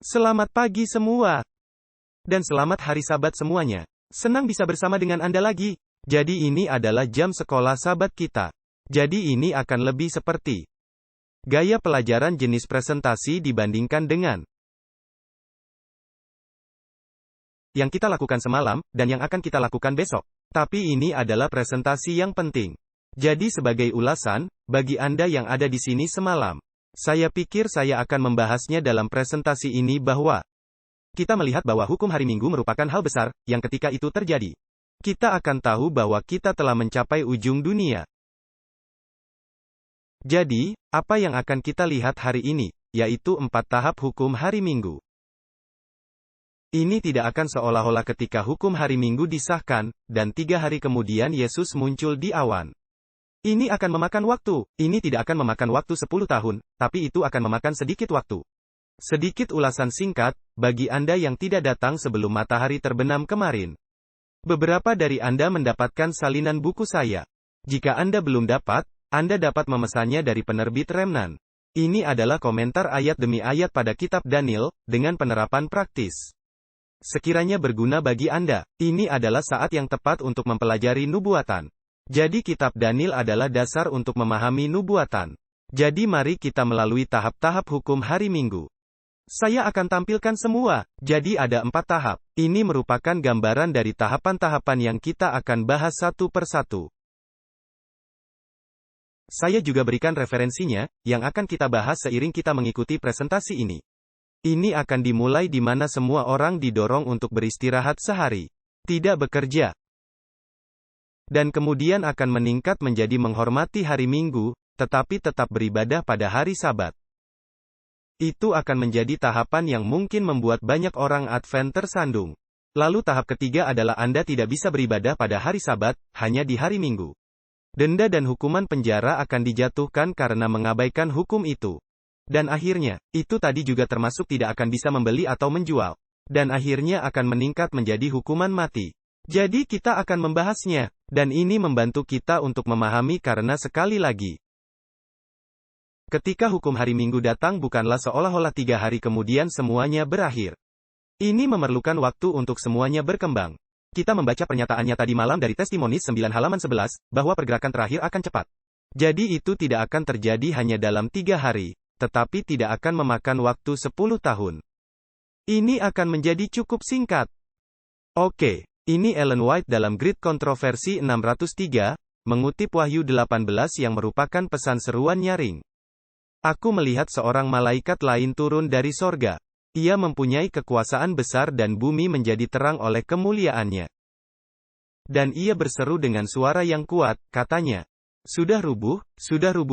Selamat pagi semua. Dan selamat hari Sabat semuanya. Senang bisa bersama dengan Anda lagi. Jadi ini adalah jam sekolah Sabat kita. Jadi ini akan lebih seperti gaya pelajaran jenis presentasi dibandingkan dengan yang kita lakukan semalam, dan yang akan kita lakukan besok. Tapi ini adalah presentasi yang penting. Jadi sebagai ulasan, bagi Anda yang ada di sini semalam, saya pikir saya akan membahasnya dalam presentasi ini bahwa kita melihat bahwa hukum hari Minggu merupakan hal besar, yang ketika itu terjadi, kita akan tahu bahwa kita telah mencapai ujung dunia. Jadi, apa yang akan kita lihat hari ini, yaitu 4 tahap hukum hari Minggu. Ini tidak akan seolah-olah ketika hukum hari Minggu disahkan, dan 3 hari kemudian Yesus muncul di awan. Ini akan memakan waktu. Ini tidak akan memakan waktu 10 tahun, tapi itu akan memakan sedikit waktu. Sedikit ulasan singkat, bagi Anda yang tidak datang sebelum matahari terbenam kemarin. Beberapa dari Anda mendapatkan salinan buku saya. Jika Anda belum dapat, Anda dapat memesannya dari penerbit Remnan. Ini adalah komentar ayat demi ayat pada kitab Daniel, dengan penerapan praktis. Sekiranya berguna bagi Anda, ini adalah saat yang tepat untuk mempelajari nubuatan. Jadi kitab Daniel adalah dasar untuk memahami nubuatan. Jadi mari kita melalui tahap-tahap hukum hari Minggu. Saya akan tampilkan semua, jadi ada 4 tahap. Ini merupakan gambaran dari tahapan-tahapan yang kita akan bahas satu persatu. Saya juga berikan referensinya, yang akan kita bahas seiring kita mengikuti presentasi ini. Ini akan dimulai di mana semua orang didorong untuk beristirahat sehari, tidak bekerja, dan kemudian akan meningkat menjadi menghormati hari Minggu, tetapi tetap beribadah pada hari Sabat. Itu akan menjadi tahapan yang mungkin membuat banyak orang Advent tersandung. Lalu tahap ketiga adalah Anda tidak bisa beribadah pada hari Sabat, hanya di hari Minggu. Denda dan hukuman penjara akan dijatuhkan karena mengabaikan hukum itu. Dan akhirnya, itu tadi juga termasuk tidak akan bisa membeli atau menjual. Dan akhirnya akan meningkat menjadi hukuman mati. Jadi kita akan membahasnya, dan ini membantu kita untuk memahami karena sekali lagi, ketika hukum hari Minggu datang bukanlah seolah-olah 3 hari kemudian semuanya berakhir. Ini memerlukan waktu untuk semuanya berkembang. Kita membaca pernyataannya tadi malam dari Testimonies 9 halaman 11, bahwa pergerakan terakhir akan cepat. Jadi itu tidak akan terjadi hanya dalam 3 hari, tetapi tidak akan memakan waktu 10 tahun. Ini akan menjadi cukup singkat. Oke. Ini Ellen White dalam Grid Kontroversi 603, mengutip Wahyu 18 yang merupakan pesan seruan nyaring. Aku melihat seorang malaikat lain turun dari sorga. Ia mempunyai kekuasaan besar dan bumi menjadi terang oleh kemuliaannya. Dan ia berseru dengan suara yang kuat, katanya, sudah rubuh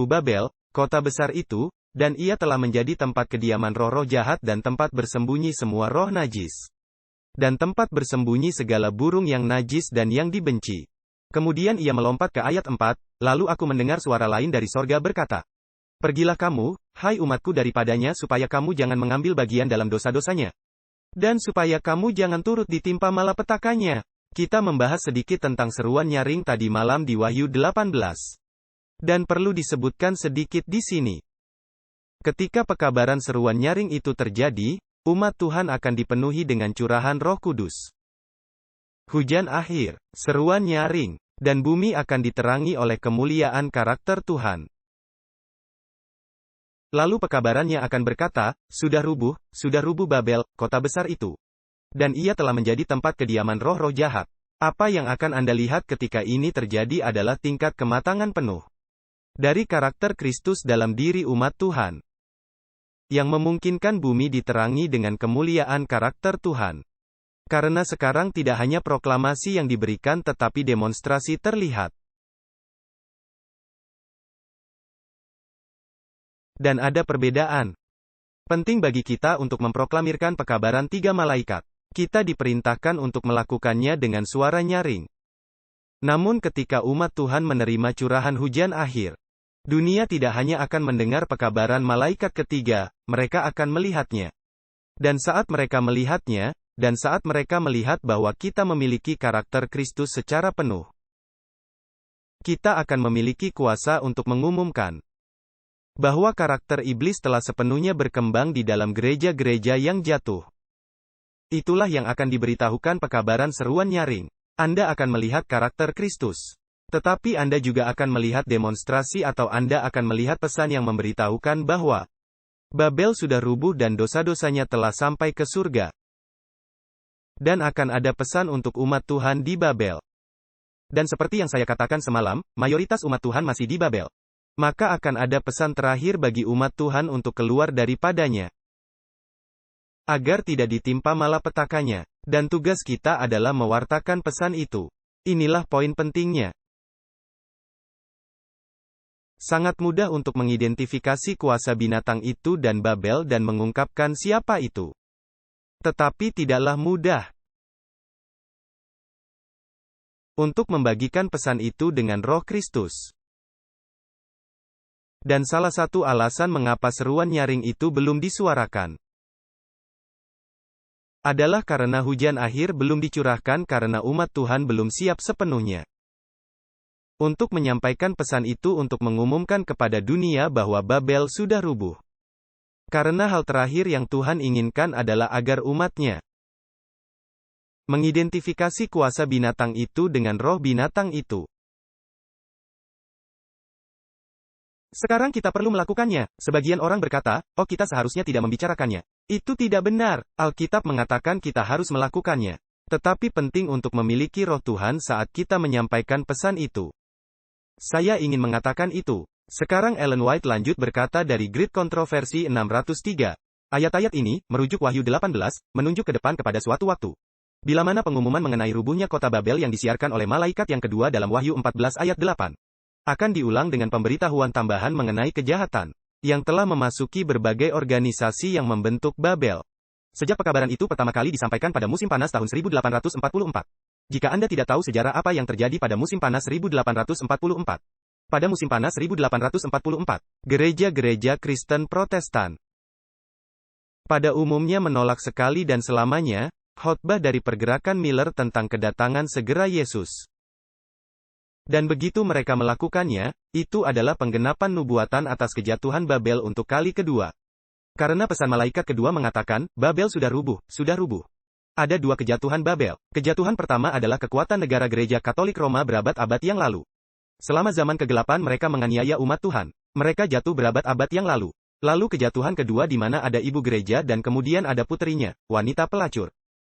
Babel, kota besar itu, dan ia telah menjadi tempat kediaman roh-roh jahat dan tempat bersembunyi semua roh najis. Dan tempat bersembunyi segala burung yang najis dan yang dibenci. Kemudian ia melompat ke ayat 4, lalu aku mendengar suara lain dari sorga berkata, pergilah kamu, hai umatku daripadanya supaya kamu jangan mengambil bagian dalam dosa-dosanya. Dan supaya kamu jangan turut ditimpa malapetakannya. Kita membahas sedikit tentang seruan nyaring tadi malam di Wahyu 18. Dan perlu disebutkan sedikit di sini. Ketika pekabaran seruan nyaring itu terjadi, umat Tuhan akan dipenuhi dengan curahan Roh Kudus. Hujan akhir, seruan nyaring, dan bumi akan diterangi oleh kemuliaan karakter Tuhan. Lalu pekabarannya akan berkata, sudah rubuh Babel, kota besar itu. Dan ia telah menjadi tempat kediaman roh-roh jahat. Apa yang akan Anda lihat ketika ini terjadi adalah tingkat kematangan penuh dari karakter Kristus dalam diri umat Tuhan, yang memungkinkan bumi diterangi dengan kemuliaan karakter Tuhan. Karena sekarang tidak hanya proklamasi yang diberikan tetapi demonstrasi terlihat. Dan ada perbedaan penting bagi kita untuk memproklamirkan pekabaran 3 malaikat. Kita diperintahkan untuk melakukannya dengan suara nyaring. Namun ketika umat Tuhan menerima curahan hujan akhir, dunia tidak hanya akan mendengar pekabaran malaikat ketiga, mereka akan melihatnya. Dan saat mereka melihatnya, dan saat mereka melihat bahwa kita memiliki karakter Kristus secara penuh, kita akan memiliki kuasa untuk mengumumkan bahwa karakter iblis telah sepenuhnya berkembang di dalam gereja-gereja yang jatuh. Itulah yang akan diberitahukan pekabaran seruan nyaring. Anda akan melihat karakter Kristus. Tetapi Anda juga akan melihat demonstrasi atau Anda akan melihat pesan yang memberitahukan bahwa Babel sudah rubuh dan dosa-dosanya telah sampai ke surga. Dan akan ada pesan untuk umat Tuhan di Babel. Dan seperti yang saya katakan semalam, mayoritas umat Tuhan masih di Babel. Maka akan ada pesan terakhir bagi umat Tuhan untuk keluar daripadanya. Agar tidak ditimpa malapetakannya. Dan tugas kita adalah mewartakan pesan itu. Inilah poin pentingnya. Sangat mudah untuk mengidentifikasi kuasa binatang itu dan Babel dan mengungkapkan siapa itu. Tetapi tidaklah mudah untuk membagikan pesan itu dengan Roh Kristus. Dan salah satu alasan mengapa seruan nyaring itu belum disuarakan adalah karena hujan akhir belum dicurahkan karena umat Tuhan belum siap sepenuhnya untuk menyampaikan pesan itu untuk mengumumkan kepada dunia bahwa Babel sudah rubuh. Karena hal terakhir yang Tuhan inginkan adalah agar umatnya mengidentifikasi kuasa binatang itu dengan roh binatang itu. Sekarang kita perlu melakukannya. Sebagian orang berkata, oh kita seharusnya tidak membicarakannya. Itu tidak benar. Alkitab mengatakan kita harus melakukannya. Tetapi penting untuk memiliki roh Tuhan saat kita menyampaikan pesan itu. Saya ingin mengatakan itu. Sekarang Ellen White lanjut berkata dari Great Controversy 603. Ayat-ayat ini, merujuk Wahyu 18, menunjuk ke depan kepada suatu waktu. Bila mana pengumuman mengenai rubuhnya kota Babel yang disiarkan oleh malaikat yang kedua dalam Wahyu 14 ayat 8. Akan diulang dengan pemberitahuan tambahan mengenai kejahatan yang telah memasuki berbagai organisasi yang membentuk Babel. Sejak pekabaran itu pertama kali disampaikan pada musim panas tahun 1844. Jika Anda tidak tahu sejarah apa yang terjadi pada musim panas 1844. Pada musim panas 1844, gereja-gereja Kristen Protestan pada umumnya menolak sekali dan selamanya khotbah dari pergerakan Miller tentang kedatangan segera Yesus. Dan begitu mereka melakukannya, itu adalah penggenapan nubuatan atas kejatuhan Babel untuk kali kedua. Karena pesan malaikat kedua mengatakan, Babel sudah rubuh, sudah rubuh. Ada dua kejatuhan Babel. Kejatuhan pertama adalah kekuatan negara gereja Katolik Roma berabad-abad yang lalu. Selama zaman kegelapan mereka menganiaya umat Tuhan. Mereka jatuh berabad-abad yang lalu. Lalu kejatuhan kedua di mana ada ibu gereja dan kemudian ada puterinya, wanita pelacur,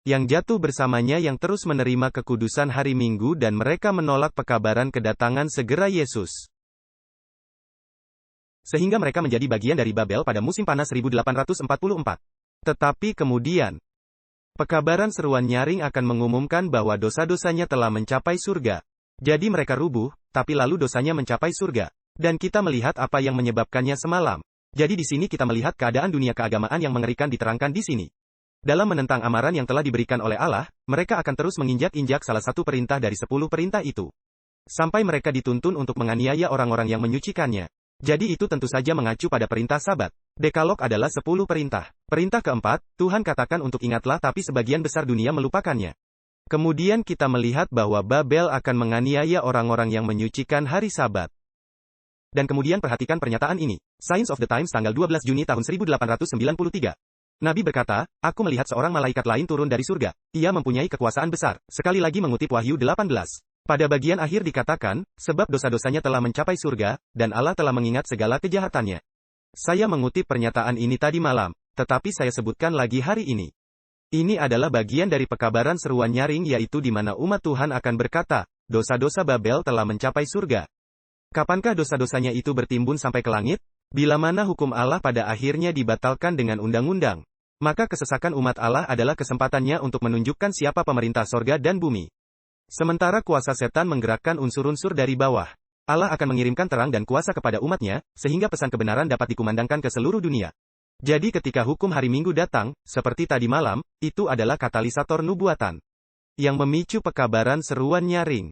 yang jatuh bersamanya yang terus menerima kekudusan hari Minggu dan mereka menolak pekabaran kedatangan segera Yesus. Sehingga mereka menjadi bagian dari Babel pada musim panas 1844. Tetapi kemudian, pekabaran seruan nyaring akan mengumumkan bahwa dosa-dosanya telah mencapai surga. Jadi mereka rubuh, tapi lalu dosanya mencapai surga. Dan kita melihat apa yang menyebabkannya semalam. Jadi di sini kita melihat keadaan dunia keagamaan yang mengerikan diterangkan di sini. Dalam menentang amaran yang telah diberikan oleh Allah, mereka akan terus menginjak-injak salah satu perintah dari 10 perintah itu. Sampai mereka dituntun untuk menganiaya orang-orang yang menyucikannya. Jadi itu tentu saja mengacu pada perintah Sabat. Dekalog adalah 10 perintah. Perintah keempat, Tuhan katakan untuk ingatlah tapi sebagian besar dunia melupakannya. Kemudian kita melihat bahwa Babel akan menganiaya orang-orang yang menyucikan hari Sabat. Dan kemudian perhatikan pernyataan ini. Signs of the Times tanggal 12 Juni tahun 1893. Nabi berkata, aku melihat seorang malaikat lain turun dari surga. Ia mempunyai kekuasaan besar. Sekali lagi mengutip Wahyu 18. Pada bagian akhir dikatakan, sebab dosa-dosanya telah mencapai surga, dan Allah telah mengingat segala kejahatannya. Saya mengutip pernyataan ini tadi malam, tetapi saya sebutkan lagi hari ini. Ini adalah bagian dari pekabaran seruan nyaring yaitu di mana umat Tuhan akan berkata, dosa-dosa Babel telah mencapai surga. Kapankah dosa-dosanya itu bertimbun sampai ke langit? Bila mana hukum Allah pada akhirnya dibatalkan dengan undang-undang, maka kesesakan umat Allah adalah kesempatannya untuk menunjukkan siapa pemerintah sorga dan bumi. Sementara kuasa setan menggerakkan unsur-unsur dari bawah, Allah akan mengirimkan terang dan kuasa kepada umatnya, sehingga pesan kebenaran dapat dikumandangkan ke seluruh dunia. Jadi ketika hukum hari Minggu datang, seperti tadi malam, itu adalah katalisator nubuatan yang memicu pekabaran seruan nyaring.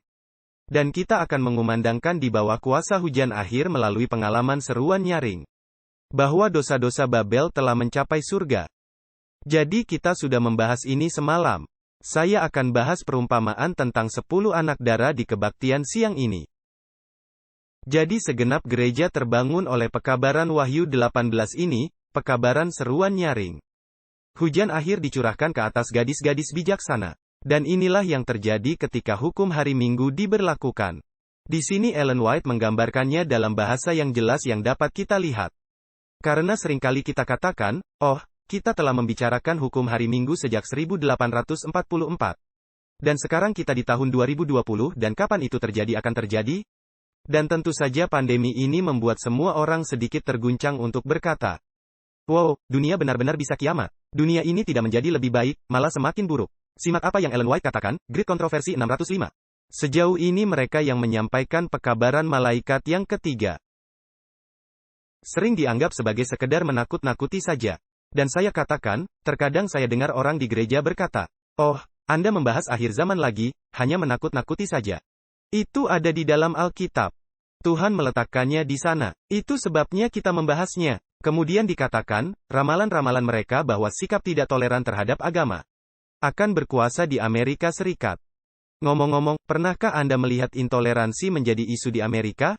Dan kita akan mengumandangkan di bawah kuasa hujan akhir melalui pengalaman seruan nyaring bahwa dosa-dosa Babel telah mencapai surga. Jadi kita sudah membahas ini semalam. Saya akan bahas perumpamaan tentang 10 anak dara di kebaktian siang ini. Jadi segenap gereja terbangun oleh pekabaran Wahyu 18 ini, pekabaran seruan nyaring. Hujan akhir dicurahkan ke atas gadis-gadis bijaksana. Dan inilah yang terjadi ketika hukum hari Minggu diberlakukan. Di sini Ellen White menggambarkannya dalam bahasa yang jelas yang dapat kita lihat. Karena seringkali kita katakan, oh, kita telah membicarakan hukum hari Minggu sejak 1844. Dan sekarang kita di tahun 2020 dan kapan itu terjadi akan terjadi? Dan tentu saja pandemi ini membuat semua orang sedikit terguncang untuk berkata, wow, dunia benar-benar bisa kiamat. Dunia ini tidak menjadi lebih baik, malah semakin buruk. Simak apa yang Ellen White katakan, Great Kontroversi 605. Sejauh ini mereka yang menyampaikan pekabaran malaikat yang ketiga sering dianggap sebagai sekedar menakut-nakuti saja. Dan saya katakan, terkadang saya dengar orang di gereja berkata, oh, Anda membahas akhir zaman lagi, hanya menakut-nakuti saja. Itu ada di dalam Alkitab. Tuhan meletakkannya di sana. Itu sebabnya kita membahasnya. Kemudian dikatakan, ramalan-ramalan mereka bahwa sikap tidak toleran terhadap agama akan berkuasa di Amerika Serikat. Ngomong-ngomong, pernahkah Anda melihat intoleransi menjadi isu di Amerika?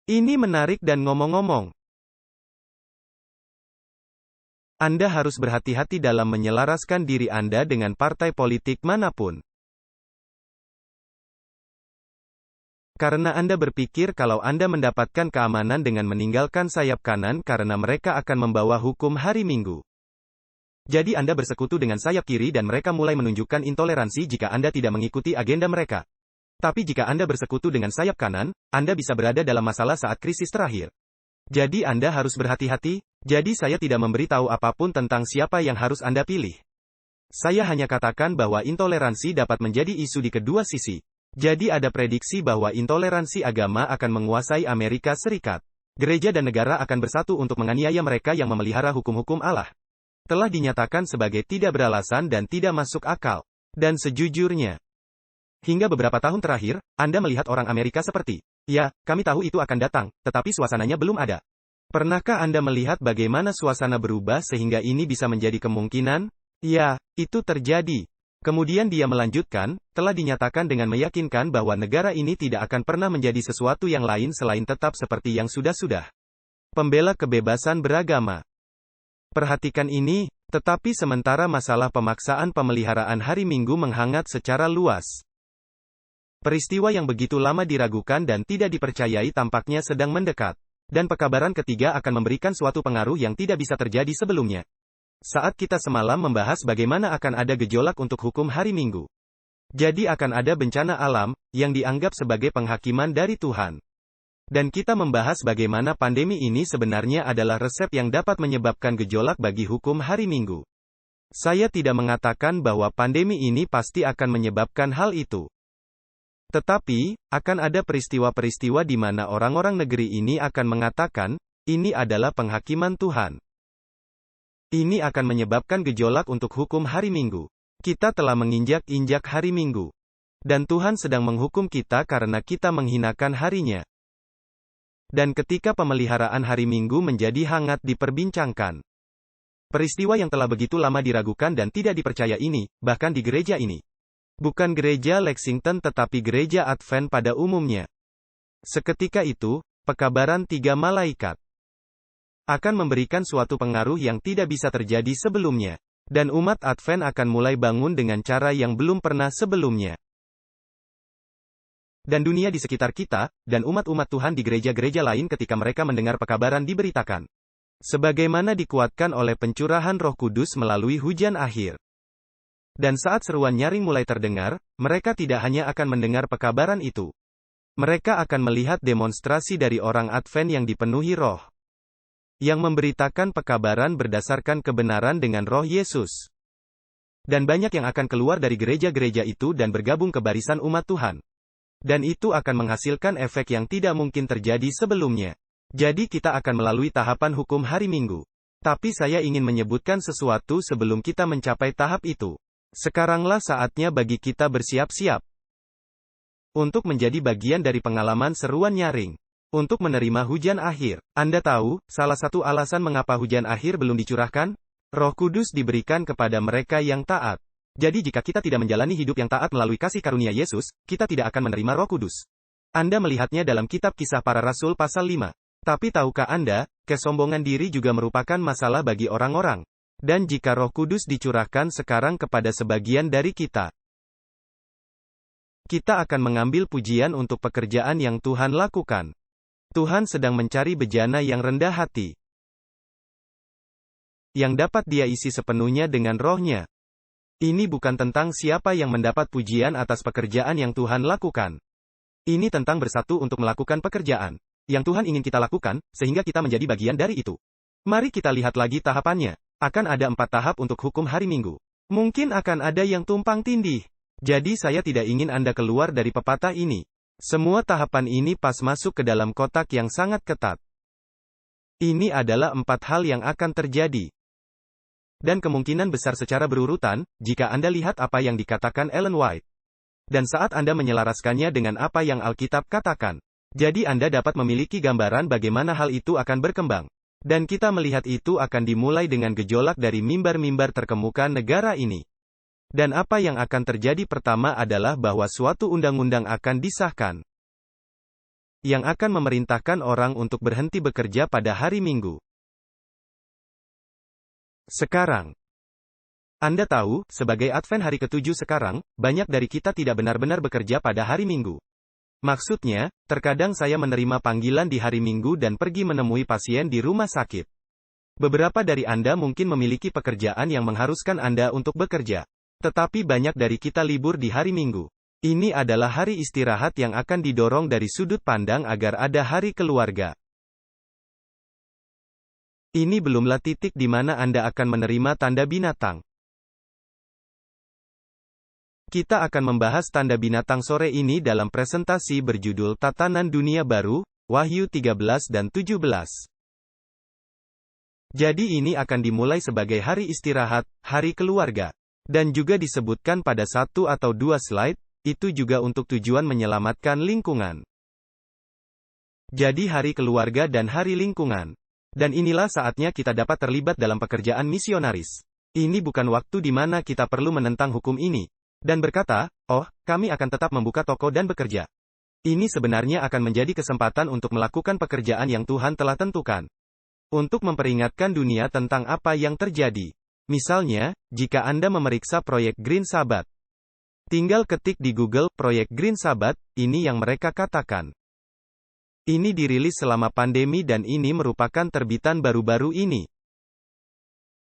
Ini menarik dan ngomong-ngomong, Anda harus berhati-hati dalam menyelaraskan diri Anda dengan partai politik manapun. Karena Anda berpikir kalau Anda mendapatkan keamanan dengan meninggalkan sayap kanan karena mereka akan membawa hukum hari Minggu. Jadi Anda bersekutu dengan sayap kiri dan mereka mulai menunjukkan intoleransi jika Anda tidak mengikuti agenda mereka. Tapi jika Anda bersekutu dengan sayap kanan, Anda bisa berada dalam masalah saat krisis terakhir. Jadi Anda harus berhati-hati. Jadi saya tidak memberitahu apapun tentang siapa yang harus Anda pilih. Saya hanya katakan bahwa intoleransi dapat menjadi isu di kedua sisi. Jadi ada prediksi bahwa intoleransi agama akan menguasai Amerika Serikat. Gereja dan negara akan bersatu untuk menganiaya mereka yang memelihara hukum-hukum Allah. Telah dinyatakan sebagai tidak beralasan dan tidak masuk akal. Dan sejujurnya, hingga beberapa tahun terakhir, Anda melihat orang Amerika seperti, ya, kami tahu itu akan datang, tetapi suasananya belum ada. Pernahkah Anda melihat bagaimana suasana berubah sehingga ini bisa menjadi kemungkinan? Ya, itu terjadi. Kemudian dia melanjutkan, telah dinyatakan dengan meyakinkan bahwa negara ini tidak akan pernah menjadi sesuatu yang lain selain tetap seperti yang sudah-sudah. Pembela kebebasan beragama. Perhatikan ini, tetapi sementara masalah pemaksaan pemeliharaan hari Minggu menghangat secara luas. Peristiwa yang begitu lama diragukan dan tidak dipercayai tampaknya sedang mendekat. Dan pekabaran ketiga akan memberikan suatu pengaruh yang tidak bisa terjadi sebelumnya. Saat kita semalam membahas bagaimana akan ada gejolak untuk hukum hari Minggu. Jadi akan ada bencana alam, yang dianggap sebagai penghakiman dari Tuhan. Dan kita membahas bagaimana pandemi ini sebenarnya adalah resep yang dapat menyebabkan gejolak bagi hukum hari Minggu. Saya tidak mengatakan bahwa pandemi ini pasti akan menyebabkan hal itu. Tetapi, akan ada peristiwa-peristiwa di mana orang-orang negeri ini akan mengatakan, ini adalah penghakiman Tuhan. Ini akan menyebabkan gejolak untuk hukum hari Minggu. Kita telah menginjak-injak hari Minggu. Dan Tuhan sedang menghukum kita karena kita menghinakan harinya. Dan ketika pemeliharaan hari Minggu menjadi hangat diperbincangkan. Peristiwa yang telah begitu lama diragukan dan tidak dipercaya ini, bahkan di gereja ini. Bukan gereja Lexington tetapi gereja Advent pada umumnya. Seketika itu, pekabaran tiga malaikat akan memberikan suatu pengaruh yang tidak bisa terjadi sebelumnya. Dan umat Advent akan mulai bangun dengan cara yang belum pernah sebelumnya. Dan dunia di sekitar kita, dan umat-umat Tuhan di gereja-gereja lain ketika mereka mendengar pekabaran diberitakan. Sebagaimana dikuatkan oleh pencurahan Roh Kudus melalui hujan akhir. Dan saat seruan nyaring mulai terdengar, mereka tidak hanya akan mendengar pekabaran itu. Mereka akan melihat demonstrasi dari orang Advent yang dipenuhi roh. Yang memberitakan pekabaran berdasarkan kebenaran dengan roh Yesus. Dan banyak yang akan keluar dari gereja-gereja itu dan bergabung ke barisan umat Tuhan. Dan itu akan menghasilkan efek yang tidak mungkin terjadi sebelumnya. Jadi kita akan melalui tahapan hukum hari Minggu. Tapi saya ingin menyebutkan sesuatu sebelum kita mencapai tahap itu. Sekaranglah saatnya bagi kita bersiap-siap. Untuk menjadi bagian dari pengalaman seruan nyaring. Untuk menerima hujan akhir. Anda tahu, salah satu alasan mengapa hujan akhir belum dicurahkan? Roh Kudus diberikan kepada mereka yang taat. Jadi jika kita tidak menjalani hidup yang taat melalui kasih karunia Yesus, kita tidak akan menerima Roh Kudus. Anda melihatnya dalam kitab Kisah Para Rasul pasal 5. Tapi tahukah Anda, kesombongan diri juga merupakan masalah bagi orang-orang. Dan jika Roh Kudus dicurahkan sekarang kepada sebagian dari kita, kita akan mengambil pujian untuk pekerjaan yang Tuhan lakukan. Tuhan sedang mencari bejana yang rendah hati, yang dapat Dia isi sepenuhnya dengan Roh-Nya. Ini bukan tentang siapa yang mendapat pujian atas pekerjaan yang Tuhan lakukan. Ini tentang bersatu untuk melakukan pekerjaan yang Tuhan ingin kita lakukan, sehingga kita menjadi bagian dari itu. Mari kita lihat lagi tahapannya. Akan ada 4 tahap untuk hukum hari Minggu. Mungkin akan ada yang tumpang tindih. Jadi saya tidak ingin Anda keluar dari pepatah ini. Semua tahapan ini pas masuk ke dalam kotak yang sangat ketat. Ini adalah 4 hal yang akan terjadi. Dan kemungkinan besar secara berurutan, jika Anda lihat apa yang dikatakan Ellen White. Dan saat Anda menyelaraskannya dengan apa yang Alkitab katakan. Jadi Anda dapat memiliki gambaran bagaimana hal itu akan berkembang. Dan kita melihat itu akan dimulai dengan gejolak dari mimbar-mimbar terkemuka negara ini. Dan apa yang akan terjadi pertama adalah bahwa suatu undang-undang akan disahkan. Yang akan memerintahkan orang untuk berhenti bekerja pada hari Minggu. Sekarang, Anda tahu, sebagai Advent hari ke-7 sekarang, banyak dari kita tidak benar-benar bekerja pada hari Minggu. Maksudnya, terkadang saya menerima panggilan di hari Minggu dan pergi menemui pasien di rumah sakit. Beberapa dari Anda mungkin memiliki pekerjaan yang mengharuskan Anda untuk bekerja. Tetapi banyak dari kita libur di hari Minggu. Ini adalah hari istirahat yang akan didorong dari sudut pandang agar ada hari keluarga. Ini belumlah titik di mana Anda akan menerima tanda binatang. Kita akan membahas tanda binatang sore ini dalam presentasi berjudul Tatanan Dunia Baru, Wahyu 13 dan 17. Jadi ini akan dimulai sebagai hari istirahat, hari keluarga. Dan juga disebutkan pada 1 atau 2 slide, itu juga untuk tujuan menyelamatkan lingkungan. Jadi hari keluarga dan hari lingkungan. Dan inilah saatnya kita dapat terlibat dalam pekerjaan misionaris. Ini bukan waktu di mana kita perlu menentang hukum ini. Dan berkata, oh, kami akan tetap membuka toko dan bekerja. Ini sebenarnya akan menjadi kesempatan untuk melakukan pekerjaan yang Tuhan telah tentukan. Untuk memperingatkan dunia tentang apa yang terjadi. Misalnya, jika Anda memeriksa proyek Green Sabbath. Tinggal ketik di Google, proyek Green Sabbath, ini yang mereka katakan. Ini dirilis selama pandemi dan ini merupakan terbitan baru-baru ini.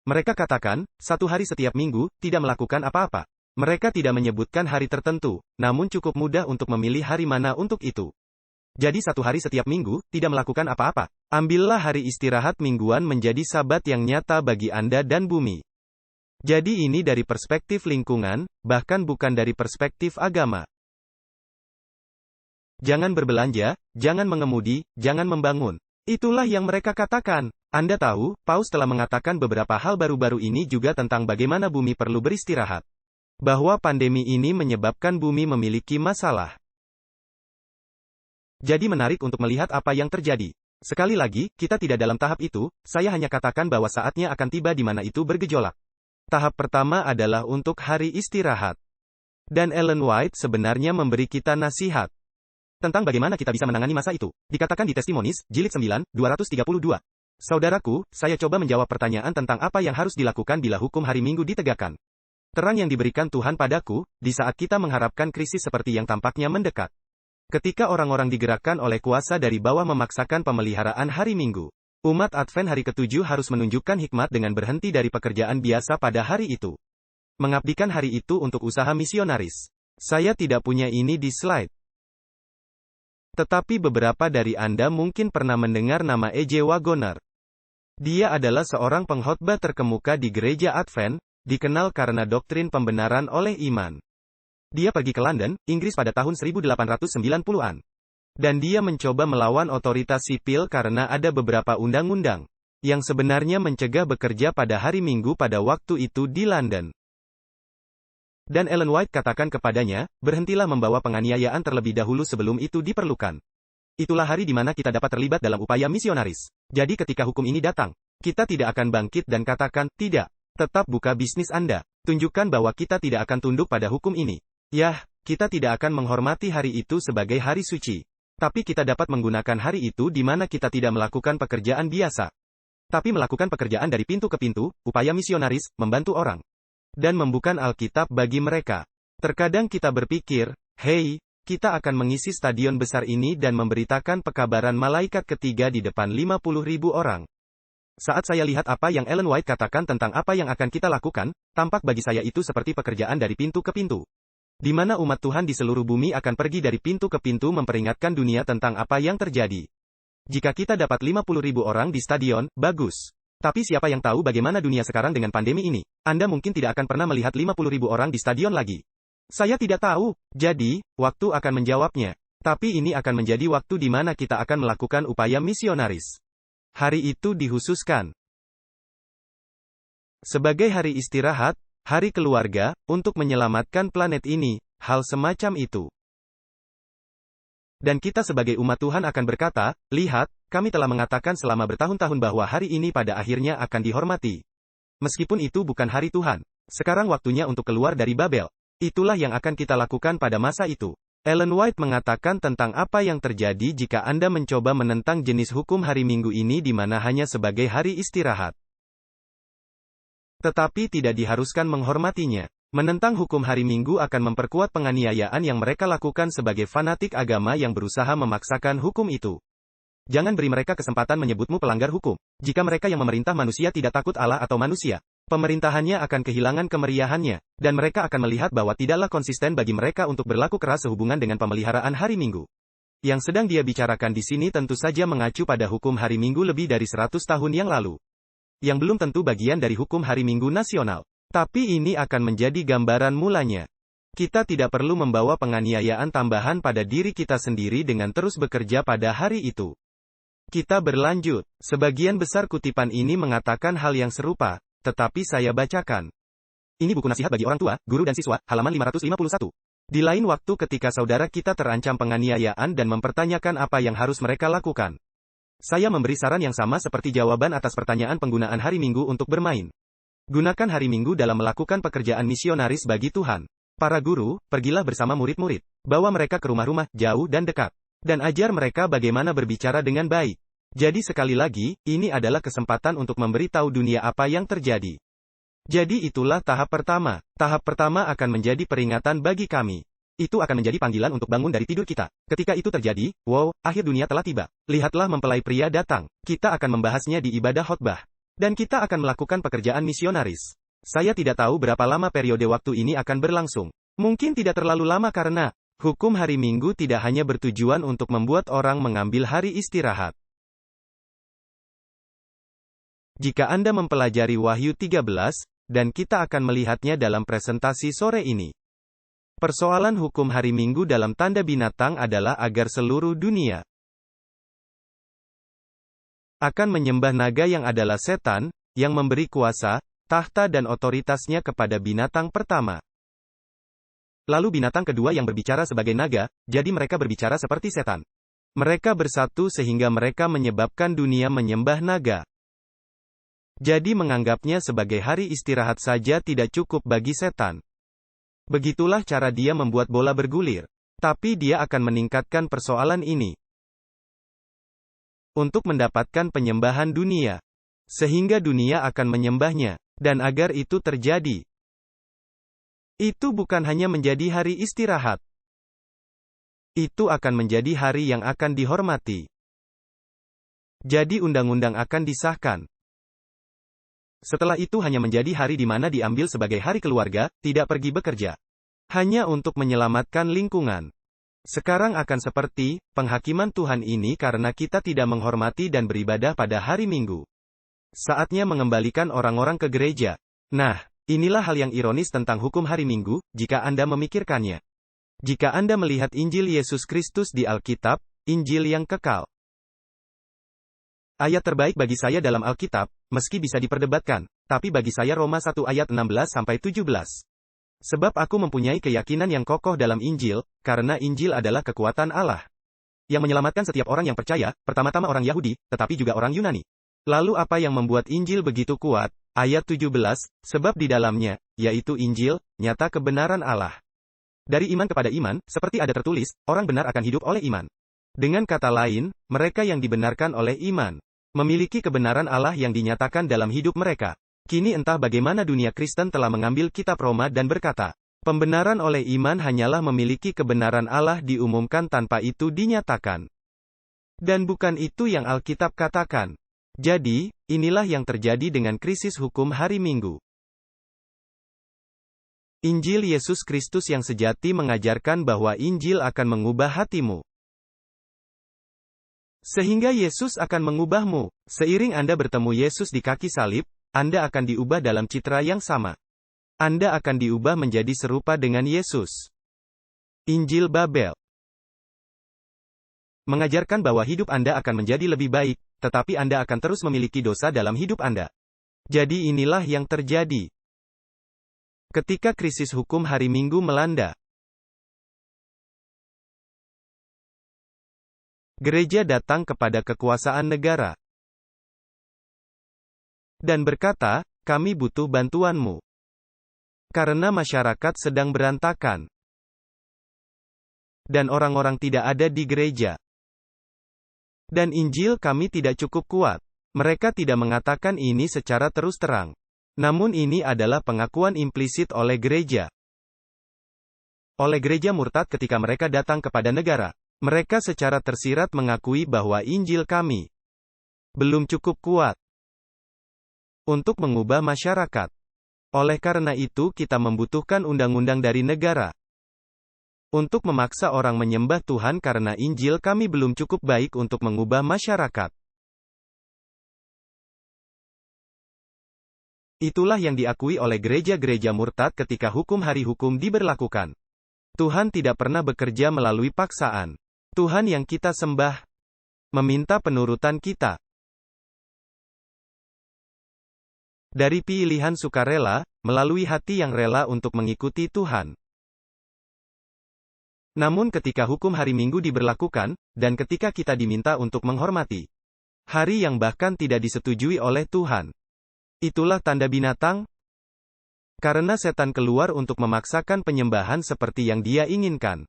Mereka katakan, 1 hari setiap minggu, tidak melakukan apa-apa. Mereka tidak menyebutkan hari tertentu, namun cukup mudah untuk memilih hari mana untuk itu. Jadi 1 hari setiap minggu, tidak melakukan apa-apa. Ambillah hari istirahat mingguan menjadi sabat yang nyata bagi Anda dan bumi. Jadi ini dari perspektif lingkungan, bahkan bukan dari perspektif agama. Jangan berbelanja, jangan mengemudi, jangan membangun. Itulah yang mereka katakan. Anda tahu, Paus telah mengatakan beberapa hal baru-baru ini juga tentang bagaimana bumi perlu beristirahat. Bahwa pandemi ini menyebabkan bumi memiliki masalah. Jadi menarik untuk melihat apa yang terjadi. Sekali lagi, kita tidak dalam tahap itu, saya hanya katakan bahwa saatnya akan tiba di mana itu bergejolak. Tahap pertama adalah untuk hari istirahat. Dan Ellen White sebenarnya memberi kita nasihat tentang bagaimana kita bisa menangani masa itu. Dikatakan di Testimonies, jilid 9, 232. Saudaraku, saya coba menjawab pertanyaan tentang apa yang harus dilakukan bila hukum hari Minggu ditegakkan. Terang yang diberikan Tuhan padaku, di saat kita mengharapkan krisis seperti yang tampaknya mendekat. Ketika orang-orang digerakkan oleh kuasa dari bawah memaksakan pemeliharaan hari Minggu. Umat Advent hari ke-7 harus menunjukkan hikmat dengan berhenti dari pekerjaan biasa pada hari itu. Mengabdikan hari itu untuk usaha misionaris. Saya tidak punya ini di slide. Tetapi beberapa dari Anda mungkin pernah mendengar nama E.J. Wagoner. Dia adalah seorang pengkhotbah terkemuka di gereja Advent, dikenal karena doktrin pembenaran oleh iman. Dia pergi ke London, Inggris pada tahun 1890-an. Dan dia mencoba melawan otoritas sipil karena ada beberapa undang-undang yang sebenarnya mencegah bekerja pada hari Minggu pada waktu itu di London. Dan Ellen White katakan kepadanya, berhentilah membawa penganiayaan terlebih dahulu sebelum itu diperlukan. Itulah hari di mana kita dapat terlibat dalam upaya misionaris. Jadi ketika hukum ini datang, kita tidak akan bangkit dan katakan, tidak. Tetap buka bisnis Anda. Tunjukkan bahwa kita tidak akan tunduk pada hukum ini. Yah, kita tidak akan menghormati hari itu sebagai hari suci. Tapi kita dapat menggunakan hari itu di mana kita tidak melakukan pekerjaan biasa. Tapi melakukan pekerjaan dari pintu ke pintu, upaya misionaris, membantu orang. Dan membuka Alkitab bagi mereka. Terkadang kita berpikir, hei, kita akan mengisi stadion besar ini dan memberitakan pekabaran malaikat ketiga di depan 50.000 orang. Saat saya lihat apa yang Ellen White katakan tentang apa yang akan kita lakukan, tampak bagi saya itu seperti pekerjaan dari pintu ke pintu. Di mana umat Tuhan di seluruh bumi akan pergi dari pintu ke pintu memperingatkan dunia tentang apa yang terjadi. Jika kita dapat 50.000 orang di stadion, bagus. Tapi siapa yang tahu bagaimana dunia sekarang dengan pandemi ini? Anda mungkin tidak akan pernah melihat 50.000 orang di stadion lagi. Saya tidak tahu. Jadi, waktu akan menjawabnya. Tapi ini akan menjadi waktu di mana kita akan melakukan upaya misionaris. Hari itu dikhususkan sebagai hari istirahat, hari keluarga, untuk menyelamatkan planet ini, hal semacam itu. Dan kita sebagai umat Tuhan akan berkata, lihat, kami telah mengatakan selama bertahun-tahun bahwa hari ini pada akhirnya akan dihormati. Meskipun itu bukan hari Tuhan. Sekarang waktunya untuk keluar dari Babel. Itulah yang akan kita lakukan pada masa itu. Ellen White mengatakan tentang apa yang terjadi jika Anda mencoba menentang jenis hukum hari Minggu ini di mana hanya sebagai hari istirahat. Tetapi tidak diharuskan menghormatinya. Menentang hukum hari Minggu akan memperkuat penganiayaan yang mereka lakukan sebagai fanatik agama yang berusaha memaksakan hukum itu. Jangan beri mereka kesempatan menyebutmu pelanggar hukum. Jika mereka yang memerintah manusia tidak takut Allah atau manusia, pemerintahannya akan kehilangan kemeriahannya, dan mereka akan melihat bahwa tidaklah konsisten bagi mereka untuk berlaku keras sehubungan dengan pemeliharaan hari Minggu. Yang sedang dia bicarakan di sini tentu saja mengacu pada hukum hari Minggu lebih dari 100 tahun yang lalu. Yang belum tentu bagian dari hukum hari Minggu nasional. Tapi ini akan menjadi gambaran mulanya. Kita tidak perlu membawa penganiayaan tambahan pada diri kita sendiri dengan terus bekerja pada hari itu. Kita berlanjut. Sebagian besar kutipan ini mengatakan hal yang serupa. Tetapi saya bacakan. Ini buku nasihat bagi orang tua, guru dan siswa, halaman 551. Di lain waktu ketika saudara kita terancam penganiayaan dan mempertanyakan apa yang harus mereka lakukan. Saya memberi saran yang sama seperti jawaban atas pertanyaan penggunaan hari Minggu untuk bermain. Gunakan hari Minggu dalam melakukan pekerjaan misionaris bagi Tuhan. Para guru, pergilah bersama murid-murid. Bawa mereka ke rumah-rumah, jauh dan dekat. Dan ajar mereka bagaimana berbicara dengan baik. Jadi sekali lagi, ini adalah kesempatan untuk memberitahu dunia apa yang terjadi. Jadi itulah tahap pertama. Tahap pertama akan menjadi peringatan bagi kami. Itu akan menjadi panggilan untuk bangun dari tidur kita. Ketika itu terjadi, wow, akhir dunia telah tiba. Lihatlah mempelai pria datang. Kita akan membahasnya di ibadah khotbah. Dan kita akan melakukan pekerjaan misionaris. Saya tidak tahu berapa lama periode waktu ini akan berlangsung. Mungkin tidak terlalu lama karena hukum hari Minggu tidak hanya bertujuan untuk membuat orang mengambil hari istirahat. Jika Anda mempelajari Wahyu 13, dan kita akan melihatnya dalam presentasi sore ini. Persoalan hukum hari Minggu dalam tanda binatang adalah agar seluruh dunia akan menyembah naga yang adalah setan, yang memberi kuasa, tahta dan otoritasnya kepada binatang pertama. Lalu binatang kedua yang berbicara sebagai naga, jadi mereka berbicara seperti setan. Mereka bersatu sehingga mereka menyebabkan dunia menyembah naga. Jadi menganggapnya sebagai hari istirahat saja tidak cukup bagi setan. Begitulah cara dia membuat bola bergulir. Tapi dia akan meningkatkan persoalan ini. Untuk mendapatkan penyembahan dunia. Sehingga dunia akan menyembahnya. Dan agar itu terjadi. Itu bukan hanya menjadi hari istirahat. Itu akan menjadi hari yang akan dihormati. Jadi undang-undang akan disahkan. Setelah itu hanya menjadi hari di mana diambil sebagai hari keluarga, tidak pergi bekerja. Hanya untuk menyelamatkan lingkungan. Sekarang akan seperti penghakiman Tuhan ini karena kita tidak menghormati dan beribadah pada hari Minggu. Saatnya mengembalikan orang-orang ke gereja. Nah, inilah hal yang ironis tentang hukum hari Minggu, jika Anda memikirkannya. Jika Anda melihat Injil Yesus Kristus di Alkitab, Injil yang kekal. Ayat terbaik bagi saya dalam Alkitab, meski bisa diperdebatkan, tapi bagi saya Roma 1 ayat 16-17. Sebab aku mempunyai keyakinan yang kokoh dalam Injil, karena Injil adalah kekuatan Allah. Yang menyelamatkan setiap orang yang percaya, pertama-tama orang Yahudi, tetapi juga orang Yunani. Lalu apa yang membuat Injil begitu kuat? Ayat 17, sebab di dalamnya, yaitu Injil, nyata kebenaran Allah. Dari iman kepada iman, seperti ada tertulis, orang benar akan hidup oleh iman. Dengan kata lain, mereka yang dibenarkan oleh iman, memiliki kebenaran Allah yang dinyatakan dalam hidup mereka. Kini entah bagaimana dunia Kristen telah mengambil kitab Roma dan berkata, pembenaran oleh iman hanyalah memiliki kebenaran Allah diumumkan tanpa itu dinyatakan. Dan bukan itu yang Alkitab katakan. Jadi, inilah yang terjadi dengan krisis hukum hari Minggu. Injil Yesus Kristus yang sejati mengajarkan bahwa Injil akan mengubah hatimu. Sehingga Yesus akan mengubahmu. Seiring Anda bertemu Yesus di kaki salib, Anda akan diubah dalam citra yang sama. Anda akan diubah menjadi serupa dengan Yesus. Injil Babel mengajarkan bahwa hidup Anda akan menjadi lebih baik, tetapi Anda akan terus memiliki dosa dalam hidup Anda. Jadi inilah yang terjadi. Ketika krisis hukum hari Minggu melanda, gereja datang kepada kekuasaan negara dan berkata, kami butuh bantuanmu. Karena masyarakat sedang berantakan. Dan orang-orang tidak ada di gereja. Dan Injil kami tidak cukup kuat. Mereka tidak mengatakan ini secara terus terang. Namun ini adalah pengakuan implisit oleh gereja. Oleh gereja murtad ketika mereka datang kepada negara. Mereka secara tersirat mengakui bahwa Injil kami belum cukup kuat untuk mengubah masyarakat. Oleh karena itu kita membutuhkan undang-undang dari negara untuk memaksa orang menyembah Tuhan karena Injil kami belum cukup baik untuk mengubah masyarakat. Itulah yang diakui oleh gereja-gereja murtad ketika hukum hari hukum diberlakukan. Tuhan tidak pernah bekerja melalui paksaan. Tuhan yang kita sembah meminta penurutan kita. Dari pilihan sukarela, melalui hati yang rela untuk mengikuti Tuhan. Namun ketika hukum hari Minggu diberlakukan, dan ketika kita diminta untuk menghormati hari yang bahkan tidak disetujui oleh Tuhan. Itulah tanda binatang. Karena setan keluar untuk memaksakan penyembahan seperti yang dia inginkan.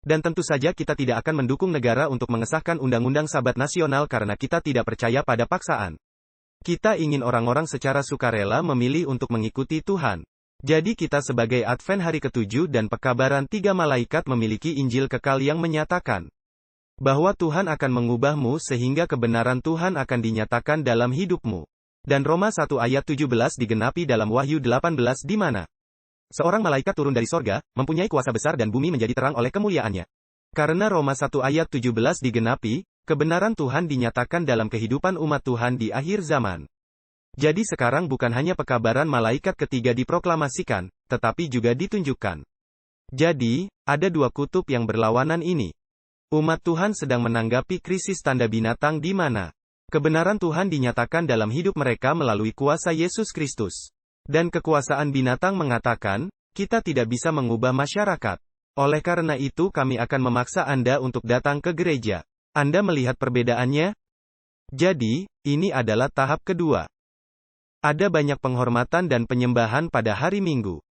Dan tentu saja kita tidak akan mendukung negara untuk mengesahkan undang-undang Sabat Nasional karena kita tidak percaya pada paksaan. Kita ingin orang-orang secara sukarela memilih untuk mengikuti Tuhan. Jadi kita sebagai Advent hari ke-7 dan pekabaran 3 malaikat memiliki Injil kekal yang menyatakan bahwa Tuhan akan mengubahmu sehingga kebenaran Tuhan akan dinyatakan dalam hidupmu. Dan Roma 1 ayat 17 digenapi dalam Wahyu 18 di mana seorang malaikat turun dari sorga, mempunyai kuasa besar dan bumi menjadi terang oleh kemuliaannya. Karena Roma 1 ayat 17 digenapi, kebenaran Tuhan dinyatakan dalam kehidupan umat Tuhan di akhir zaman. Jadi sekarang bukan hanya pekabaran malaikat ketiga diproklamasikan, tetapi juga ditunjukkan. Jadi, ada dua kutub yang berlawanan ini. Umat Tuhan sedang menanggapi krisis tanda binatang di mana kebenaran Tuhan dinyatakan dalam hidup mereka melalui kuasa Yesus Kristus. Dan kekuasaan binatang mengatakan, kita tidak bisa mengubah masyarakat. Oleh karena itu kami akan memaksa Anda untuk datang ke gereja. Anda melihat perbedaannya? Jadi, ini adalah tahap kedua. Ada banyak penghormatan dan penyembahan pada hari Minggu.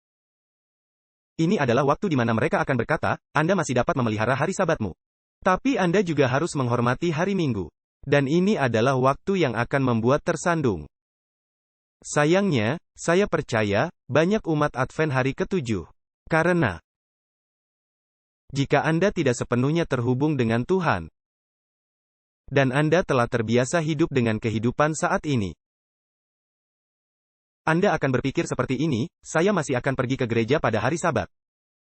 Ini adalah waktu di mana mereka akan berkata, Anda masih dapat memelihara hari Sabatmu. Tapi Anda juga harus menghormati hari Minggu. Dan ini adalah waktu yang akan membuat tersandung. Sayangnya, saya percaya, banyak umat Advent hari ke-7. Karena, jika Anda tidak sepenuhnya terhubung dengan Tuhan, dan Anda telah terbiasa hidup dengan kehidupan saat ini, Anda akan berpikir seperti ini, saya masih akan pergi ke gereja pada hari Sabat.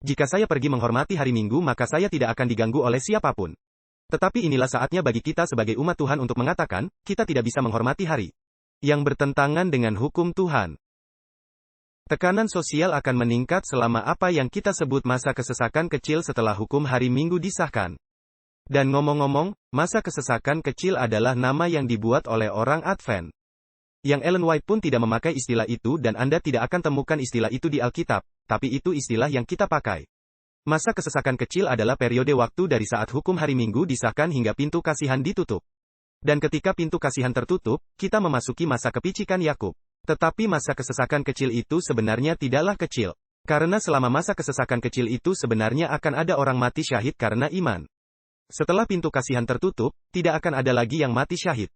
Jika saya pergi menghormati hari Minggu maka saya tidak akan diganggu oleh siapapun. Tetapi inilah saatnya bagi kita sebagai umat Tuhan untuk mengatakan, kita tidak bisa menghormati hari yang bertentangan dengan hukum Tuhan. Tekanan sosial akan meningkat selama apa yang kita sebut masa kesesakan kecil setelah hukum hari Minggu disahkan. Dan ngomong-ngomong, masa kesesakan kecil adalah nama yang dibuat oleh orang Advent. Yang Ellen White pun tidak memakai istilah itu dan Anda tidak akan temukan istilah itu di Alkitab, tapi itu istilah yang kita pakai. Masa kesesakan kecil adalah periode waktu dari saat hukum hari Minggu disahkan hingga pintu kasihan ditutup. Dan ketika pintu kasihan tertutup, kita memasuki masa kepicikan Yakub. Tetapi masa kesesakan kecil itu sebenarnya tidaklah kecil. Karena selama masa kesesakan kecil itu sebenarnya akan ada orang mati syahid karena iman. Setelah pintu kasihan tertutup, tidak akan ada lagi yang mati syahid.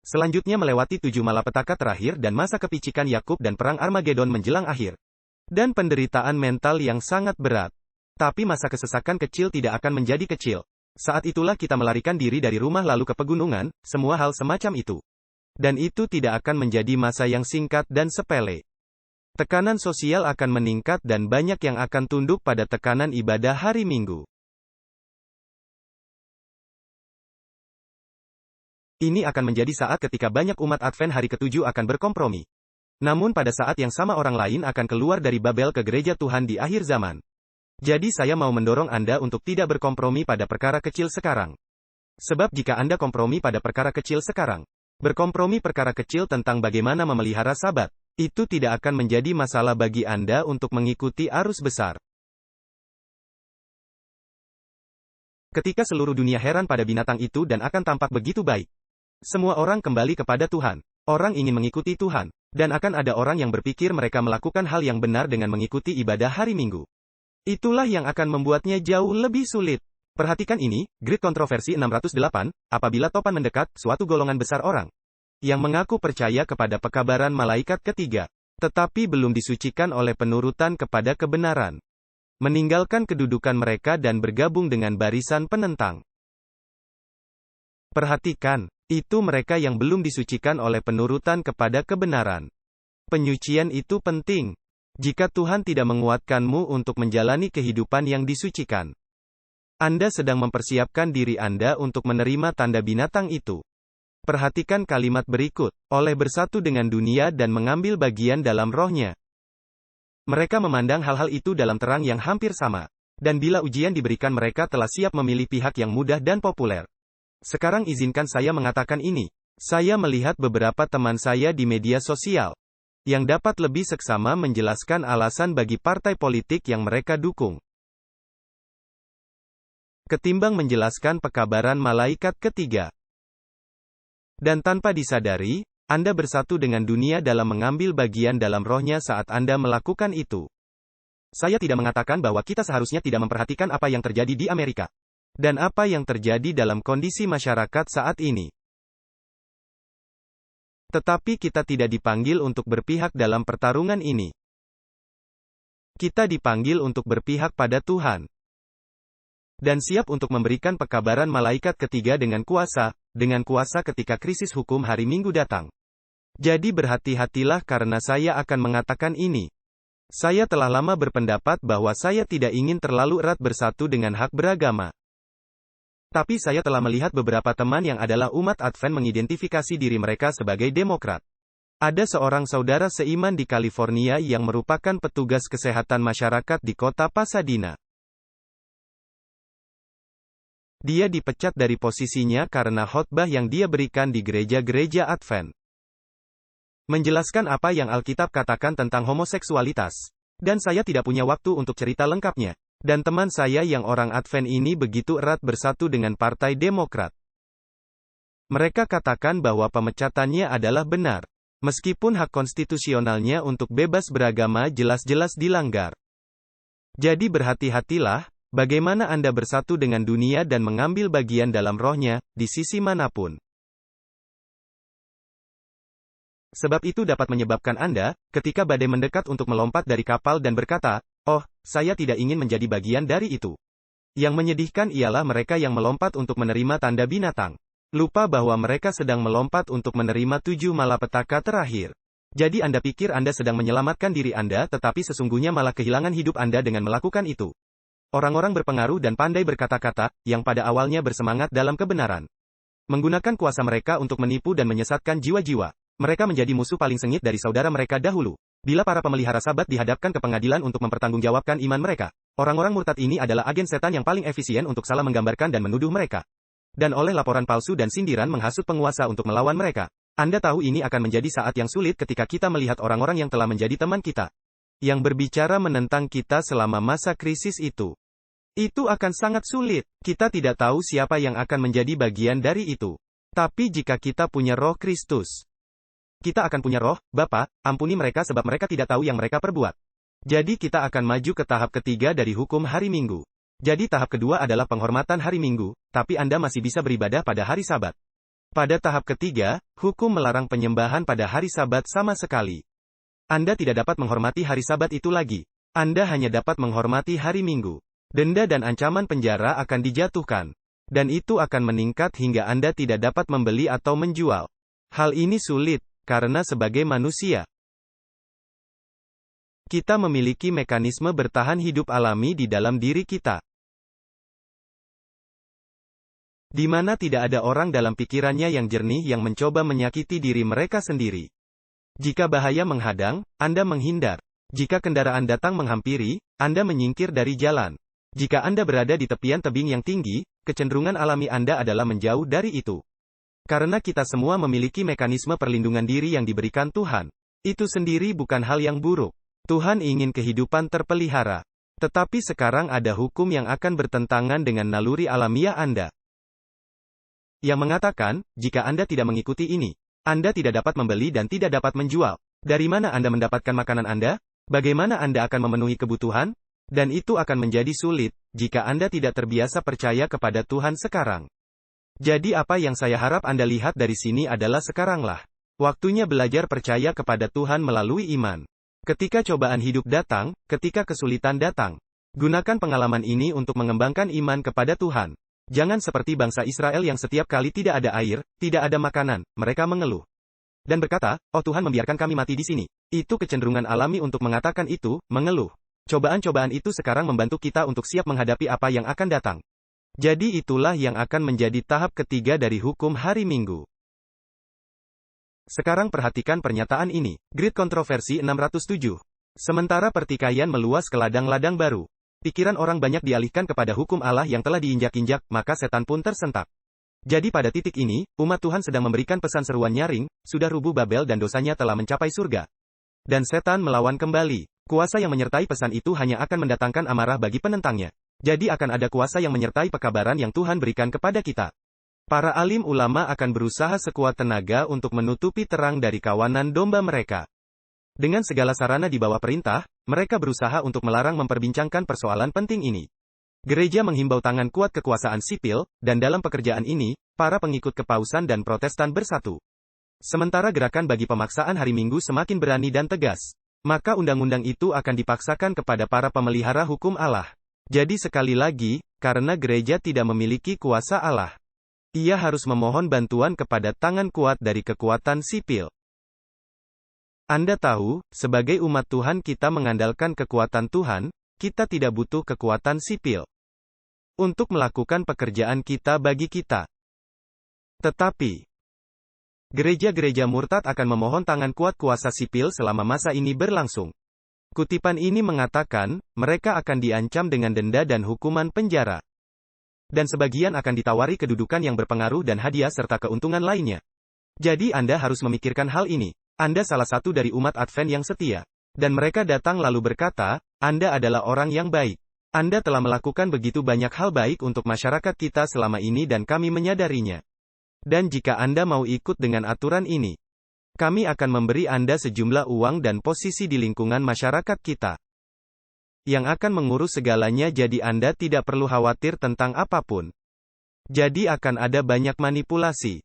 Selanjutnya melewati 7 malapetaka terakhir dan masa kepicikan Yakub dan perang Armageddon menjelang akhir. Dan penderitaan mental yang sangat berat. Tapi masa kesesakan kecil tidak akan menjadi kecil. Saat itulah kita melarikan diri dari rumah lalu ke pegunungan, semua hal semacam itu. Dan itu tidak akan menjadi masa yang singkat dan sepele. Tekanan sosial akan meningkat dan banyak yang akan tunduk pada tekanan ibadah hari Minggu. Ini akan menjadi saat ketika banyak umat Advent hari ke-7 akan berkompromi. Namun pada saat yang sama orang lain akan keluar dari Babel ke gereja Tuhan di akhir zaman. Jadi saya mau mendorong Anda untuk tidak berkompromi pada perkara kecil sekarang. Sebab jika Anda kompromi pada perkara kecil sekarang, berkompromi perkara kecil tentang bagaimana memelihara Sabat, itu tidak akan menjadi masalah bagi Anda untuk mengikuti arus besar. Ketika seluruh dunia heran pada binatang itu dan akan tampak begitu baik. Semua orang kembali kepada Tuhan. Orang ingin mengikuti Tuhan. Dan akan ada orang yang berpikir mereka melakukan hal yang benar dengan mengikuti ibadah hari Minggu. Itulah yang akan membuatnya jauh lebih sulit. Perhatikan ini, Great Kontroversi 608, apabila topan mendekat, suatu golongan besar orang yang mengaku percaya kepada pekabaran malaikat ketiga, tetapi belum disucikan oleh penurutan kepada kebenaran, meninggalkan kedudukan mereka dan bergabung dengan barisan penentang. Perhatikan, itu mereka yang belum disucikan oleh penurutan kepada kebenaran. Penyucian itu penting. Jika Tuhan tidak menguatkanmu untuk menjalani kehidupan yang disucikan, Anda sedang mempersiapkan diri Anda untuk menerima tanda binatang itu. Perhatikan kalimat berikut, oleh bersatu dengan dunia dan mengambil bagian dalam rohnya. Mereka memandang hal-hal itu dalam terang yang hampir sama. Dan bila ujian diberikan mereka telah siap memilih pihak yang mudah dan populer. Sekarang izinkan saya mengatakan ini. Saya melihat beberapa teman saya di media sosial yang dapat lebih seksama menjelaskan alasan bagi partai politik yang mereka dukung, ketimbang menjelaskan pekabaran malaikat ketiga. Dan tanpa disadari, Anda bersatu dengan dunia dalam mengambil bagian dalam rohnya saat Anda melakukan itu. Saya tidak mengatakan bahwa kita seharusnya tidak memperhatikan apa yang terjadi di Amerika. Dan apa yang terjadi dalam kondisi masyarakat saat ini. Tetapi kita tidak dipanggil untuk berpihak dalam pertarungan ini. Kita dipanggil untuk berpihak pada Tuhan. Dan siap untuk memberikan pekabaran malaikat ketiga dengan kuasa ketika krisis hukum hari Minggu datang. Jadi berhati-hatilah karena saya akan mengatakan ini. Saya telah lama berpendapat bahwa saya tidak ingin terlalu erat bersatu dengan hak beragama. Tapi saya telah melihat beberapa teman yang adalah umat Advent mengidentifikasi diri mereka sebagai Demokrat. Ada seorang saudara seiman di California yang merupakan petugas kesehatan masyarakat di kota Pasadena. Dia dipecat dari posisinya karena khotbah yang dia berikan di gereja-gereja Advent. Menjelaskan apa yang Alkitab katakan tentang homoseksualitas. Dan saya tidak punya waktu untuk cerita lengkapnya. Dan teman saya yang orang Advent ini begitu erat bersatu dengan Partai Demokrat. Mereka katakan bahwa pemecatannya adalah benar. Meskipun hak konstitusionalnya untuk bebas beragama jelas-jelas dilanggar. Jadi berhati-hatilah, bagaimana Anda bersatu dengan dunia dan mengambil bagian dalam rohnya, di sisi manapun. Sebab itu dapat menyebabkan Anda, ketika badai mendekat untuk melompat dari kapal dan berkata, "Oh, saya tidak ingin menjadi bagian dari itu." Yang menyedihkan ialah mereka yang melompat untuk menerima tanda binatang. Lupa bahwa mereka sedang melompat untuk menerima 7 malapetaka terakhir. Jadi Anda pikir Anda sedang menyelamatkan diri Anda tetapi sesungguhnya malah kehilangan hidup Anda dengan melakukan itu. Orang-orang berpengaruh dan pandai berkata-kata, yang pada awalnya bersemangat dalam kebenaran, menggunakan kuasa mereka untuk menipu dan menyesatkan jiwa-jiwa. Mereka menjadi musuh paling sengit dari saudara mereka dahulu. Bila para pemelihara Sabat dihadapkan ke pengadilan untuk mempertanggungjawabkan iman mereka, orang-orang murtad ini adalah agen setan yang paling efisien untuk salah menggambarkan dan menuduh mereka. Dan oleh laporan palsu dan sindiran menghasut penguasa untuk melawan mereka. Anda tahu ini akan menjadi saat yang sulit ketika kita melihat orang-orang yang telah menjadi teman kita, yang berbicara menentang kita selama masa krisis itu. Itu akan sangat sulit. Kita tidak tahu siapa yang akan menjadi bagian dari itu. Tapi jika kita punya Roh Kristus, kita akan punya roh, Bapa, ampuni mereka sebab mereka tidak tahu yang mereka perbuat. Jadi kita akan maju ke tahap ketiga dari hukum hari Minggu. Jadi tahap kedua adalah penghormatan hari Minggu, tapi Anda masih bisa beribadah pada hari Sabat. Pada tahap ketiga, hukum melarang penyembahan pada hari Sabat sama sekali. Anda tidak dapat menghormati hari Sabat itu lagi. Anda hanya dapat menghormati hari Minggu. Denda dan ancaman penjara akan dijatuhkan. Dan itu akan meningkat hingga Anda tidak dapat membeli atau menjual. Hal ini sulit, karena sebagai manusia, kita memiliki mekanisme bertahan hidup alami di dalam diri kita, di mana tidak ada orang dalam pikirannya yang jernih yang mencoba menyakiti diri mereka sendiri. Jika bahaya menghadang, Anda menghindar. Jika kendaraan datang menghampiri, Anda menyingkir dari jalan. Jika Anda berada di tepian tebing yang tinggi, kecenderungan alami Anda adalah menjauh dari itu. Karena kita semua memiliki mekanisme perlindungan diri yang diberikan Tuhan. Itu sendiri bukan hal yang buruk. Tuhan ingin kehidupan terpelihara. Tetapi sekarang ada hukum yang akan bertentangan dengan naluri alamiah Anda, yang mengatakan, jika Anda tidak mengikuti ini, Anda tidak dapat membeli dan tidak dapat menjual. Dari mana Anda mendapatkan makanan Anda? Bagaimana Anda akan memenuhi kebutuhan? Dan itu akan menjadi sulit, jika Anda tidak terbiasa percaya kepada Tuhan sekarang. Jadi apa yang saya harap Anda lihat dari sini adalah sekaranglah waktunya belajar percaya kepada Tuhan melalui iman. Ketika cobaan hidup datang, ketika kesulitan datang, gunakan pengalaman ini untuk mengembangkan iman kepada Tuhan. Jangan seperti bangsa Israel yang setiap kali tidak ada air, tidak ada makanan, mereka mengeluh. Dan berkata, "Oh Tuhan membiarkan kami mati di sini." Itu kecenderungan alami untuk mengatakan itu, mengeluh. Cobaan-cobaan itu sekarang membantu kita untuk siap menghadapi apa yang akan datang. Jadi itulah yang akan menjadi tahap ketiga dari hukum hari Minggu. Sekarang perhatikan pernyataan ini. Grid kontroversi 607. Sementara pertikaian meluas ke ladang-ladang baru, pikiran orang banyak dialihkan kepada hukum Allah yang telah diinjak-injak, maka setan pun tersentak. Jadi pada titik ini, umat Tuhan sedang memberikan pesan seruan nyaring, sudah rubuh Babel dan dosanya telah mencapai surga. Dan setan melawan kembali. Kuasa yang menyertai pesan itu hanya akan mendatangkan amarah bagi penentangnya. Jadi akan ada kuasa yang menyertai pekabaran yang Tuhan berikan kepada kita. Para alim ulama akan berusaha sekuat tenaga untuk menutupi terang dari kawanan domba mereka. Dengan segala sarana di bawah perintah, mereka berusaha untuk melarang memperbincangkan persoalan penting ini. Gereja menghimbau tangan kuat kekuasaan sipil, dan dalam pekerjaan ini, para pengikut kepausan dan Protestan bersatu. Sementara gerakan bagi pemaksaan hari Minggu semakin berani dan tegas, maka undang-undang itu akan dipaksakan kepada para pemelihara hukum Allah. Jadi sekali lagi, karena gereja tidak memiliki kuasa Allah, ia harus memohon bantuan kepada tangan kuat dari kekuatan sipil. Anda tahu, sebagai umat Tuhan kita mengandalkan kekuatan Tuhan, kita tidak butuh kekuatan sipil untuk melakukan pekerjaan kita bagi kita. Tetapi, gereja-gereja murtad akan memohon tangan kuat kuasa sipil selama masa ini berlangsung. Kutipan ini mengatakan, mereka akan diancam dengan denda dan hukuman penjara. Dan sebagian akan ditawari kedudukan yang berpengaruh dan hadiah serta keuntungan lainnya. Jadi Anda harus memikirkan hal ini. Anda salah satu dari umat Advent yang setia. Dan mereka datang lalu berkata, Anda adalah orang yang baik. Anda telah melakukan begitu banyak hal baik untuk masyarakat kita selama ini dan kami menyadarinya. Dan jika Anda mau ikut dengan aturan ini, kami akan memberi Anda sejumlah uang dan posisi di lingkungan masyarakat kita, yang akan mengurus segalanya, jadi Anda tidak perlu khawatir tentang apapun. Jadi akan ada banyak manipulasi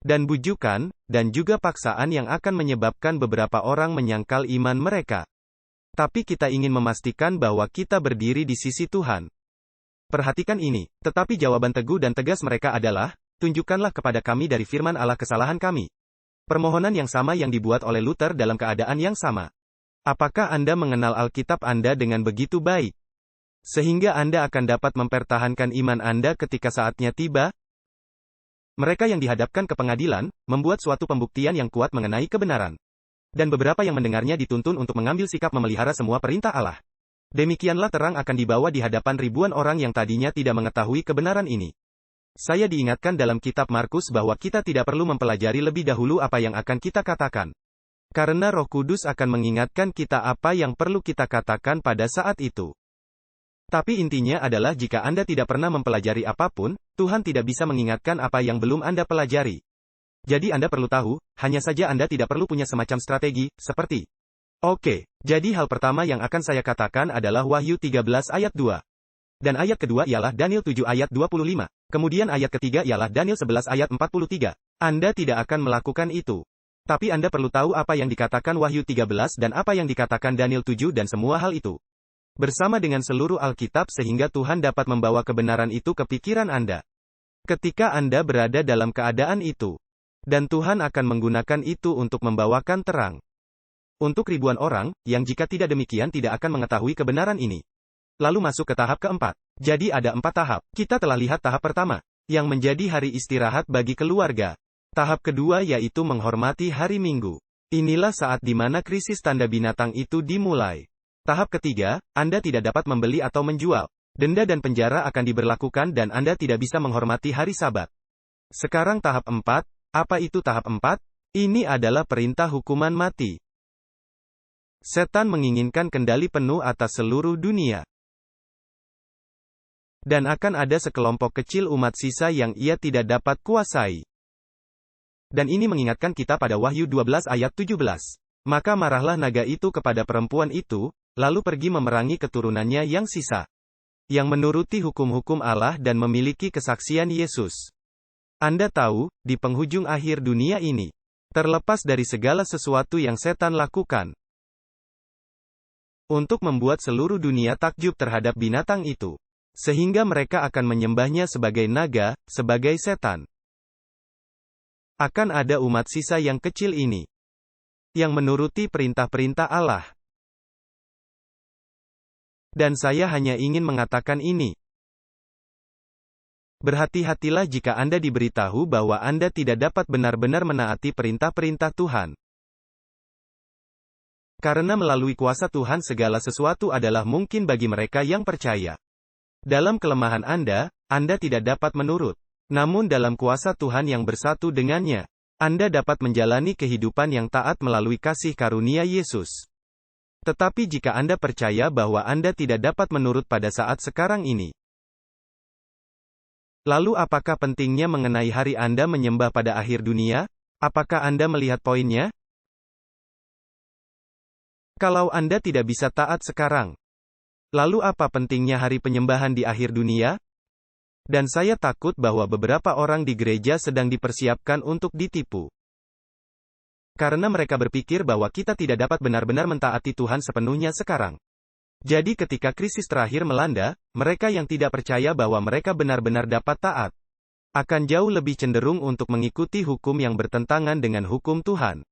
dan bujukan, dan juga paksaan yang akan menyebabkan beberapa orang menyangkal iman mereka. Tapi kita ingin memastikan bahwa kita berdiri di sisi Tuhan. Perhatikan ini, tetapi jawaban teguh dan tegas mereka adalah, tunjukkanlah kepada kami dari firman Allah kesalahan kami. Permohonan yang sama yang dibuat oleh Luther dalam keadaan yang sama. Apakah Anda mengenal Alkitab Anda dengan begitu baik, sehingga Anda akan dapat mempertahankan iman Anda ketika saatnya tiba? Mereka yang dihadapkan ke pengadilan, membuat suatu pembuktian yang kuat mengenai kebenaran. Dan beberapa yang mendengarnya dituntun untuk mengambil sikap memelihara semua perintah Allah. Demikianlah terang akan dibawa di hadapan ribuan orang yang tadinya tidak mengetahui kebenaran ini. Saya diingatkan dalam kitab Markus bahwa kita tidak perlu mempelajari lebih dahulu apa yang akan kita katakan. Karena Roh Kudus akan mengingatkan kita apa yang perlu kita katakan pada saat itu. Tapi intinya adalah jika Anda tidak pernah mempelajari apapun, Tuhan tidak bisa mengingatkan apa yang belum Anda pelajari. Jadi Anda perlu tahu, hanya saja Anda tidak perlu punya semacam strategi, seperti Oke, jadi hal pertama yang akan saya katakan adalah Wahyu 13 ayat 2. Dan ayat kedua ialah Daniel 7 ayat 25. Kemudian ayat ketiga ialah Daniel 11 ayat 43. Anda tidak akan melakukan itu. Tapi Anda perlu tahu apa yang dikatakan Wahyu 13 dan apa yang dikatakan Daniel 7 dan semua hal itu. Bersama dengan seluruh Alkitab sehingga Tuhan dapat membawa kebenaran itu ke pikiran Anda. Ketika Anda berada dalam keadaan itu. Dan Tuhan akan menggunakan itu untuk membawakan terang. Untuk ribuan orang, yang jika tidak demikian tidak akan mengetahui kebenaran ini. Lalu masuk ke tahap keempat. Jadi ada 4 tahap. Kita telah lihat tahap pertama, yang menjadi hari istirahat bagi keluarga. Tahap kedua yaitu menghormati hari Minggu. Inilah saat di mana krisis tanda binatang itu dimulai. Tahap ketiga, Anda tidak dapat membeli atau menjual. Denda dan penjara akan diberlakukan dan Anda tidak bisa menghormati hari Sabat. Sekarang tahap 4, apa itu tahap 4? Ini adalah perintah hukuman mati. Setan menginginkan kendali penuh atas seluruh dunia. Dan akan ada sekelompok kecil umat sisa yang ia tidak dapat kuasai. Dan ini mengingatkan kita pada Wahyu 12 ayat 17. Maka marahlah naga itu kepada perempuan itu, lalu pergi memerangi keturunannya yang sisa. Yang menuruti hukum-hukum Allah dan memiliki kesaksian Yesus. Anda tahu, di penghujung akhir dunia ini, terlepas dari segala sesuatu yang setan lakukan, untuk membuat seluruh dunia takjub terhadap binatang itu. Sehingga mereka akan menyembahnya sebagai naga, sebagai setan. Akan ada umat sisa yang kecil ini. Yang menuruti perintah-perintah Allah. Dan saya hanya ingin mengatakan ini. Berhati-hatilah jika Anda diberitahu bahwa Anda tidak dapat benar-benar menaati perintah-perintah Tuhan. Karena melalui kuasa Tuhan segala sesuatu adalah mungkin bagi mereka yang percaya. Dalam kelemahan Anda tidak dapat menurut. Namun dalam kuasa Tuhan yang bersatu dengannya, Anda dapat menjalani kehidupan yang taat melalui kasih karunia Yesus. Tetapi jika Anda percaya bahwa Anda tidak dapat menurut pada saat sekarang ini, lalu apakah pentingnya mengenai hari Anda menyembah pada akhir dunia? Apakah Anda melihat poinnya? Kalau Anda tidak bisa taat sekarang, lalu apa pentingnya hari penyembahan di akhir dunia? Dan saya takut bahwa beberapa orang di gereja sedang dipersiapkan untuk ditipu. Karena mereka berpikir bahwa kita tidak dapat benar-benar mentaati Tuhan sepenuhnya sekarang. Jadi ketika krisis terakhir melanda, mereka yang tidak percaya bahwa mereka benar-benar dapat taat, akan jauh lebih cenderung untuk mengikuti hukum yang bertentangan dengan hukum Tuhan.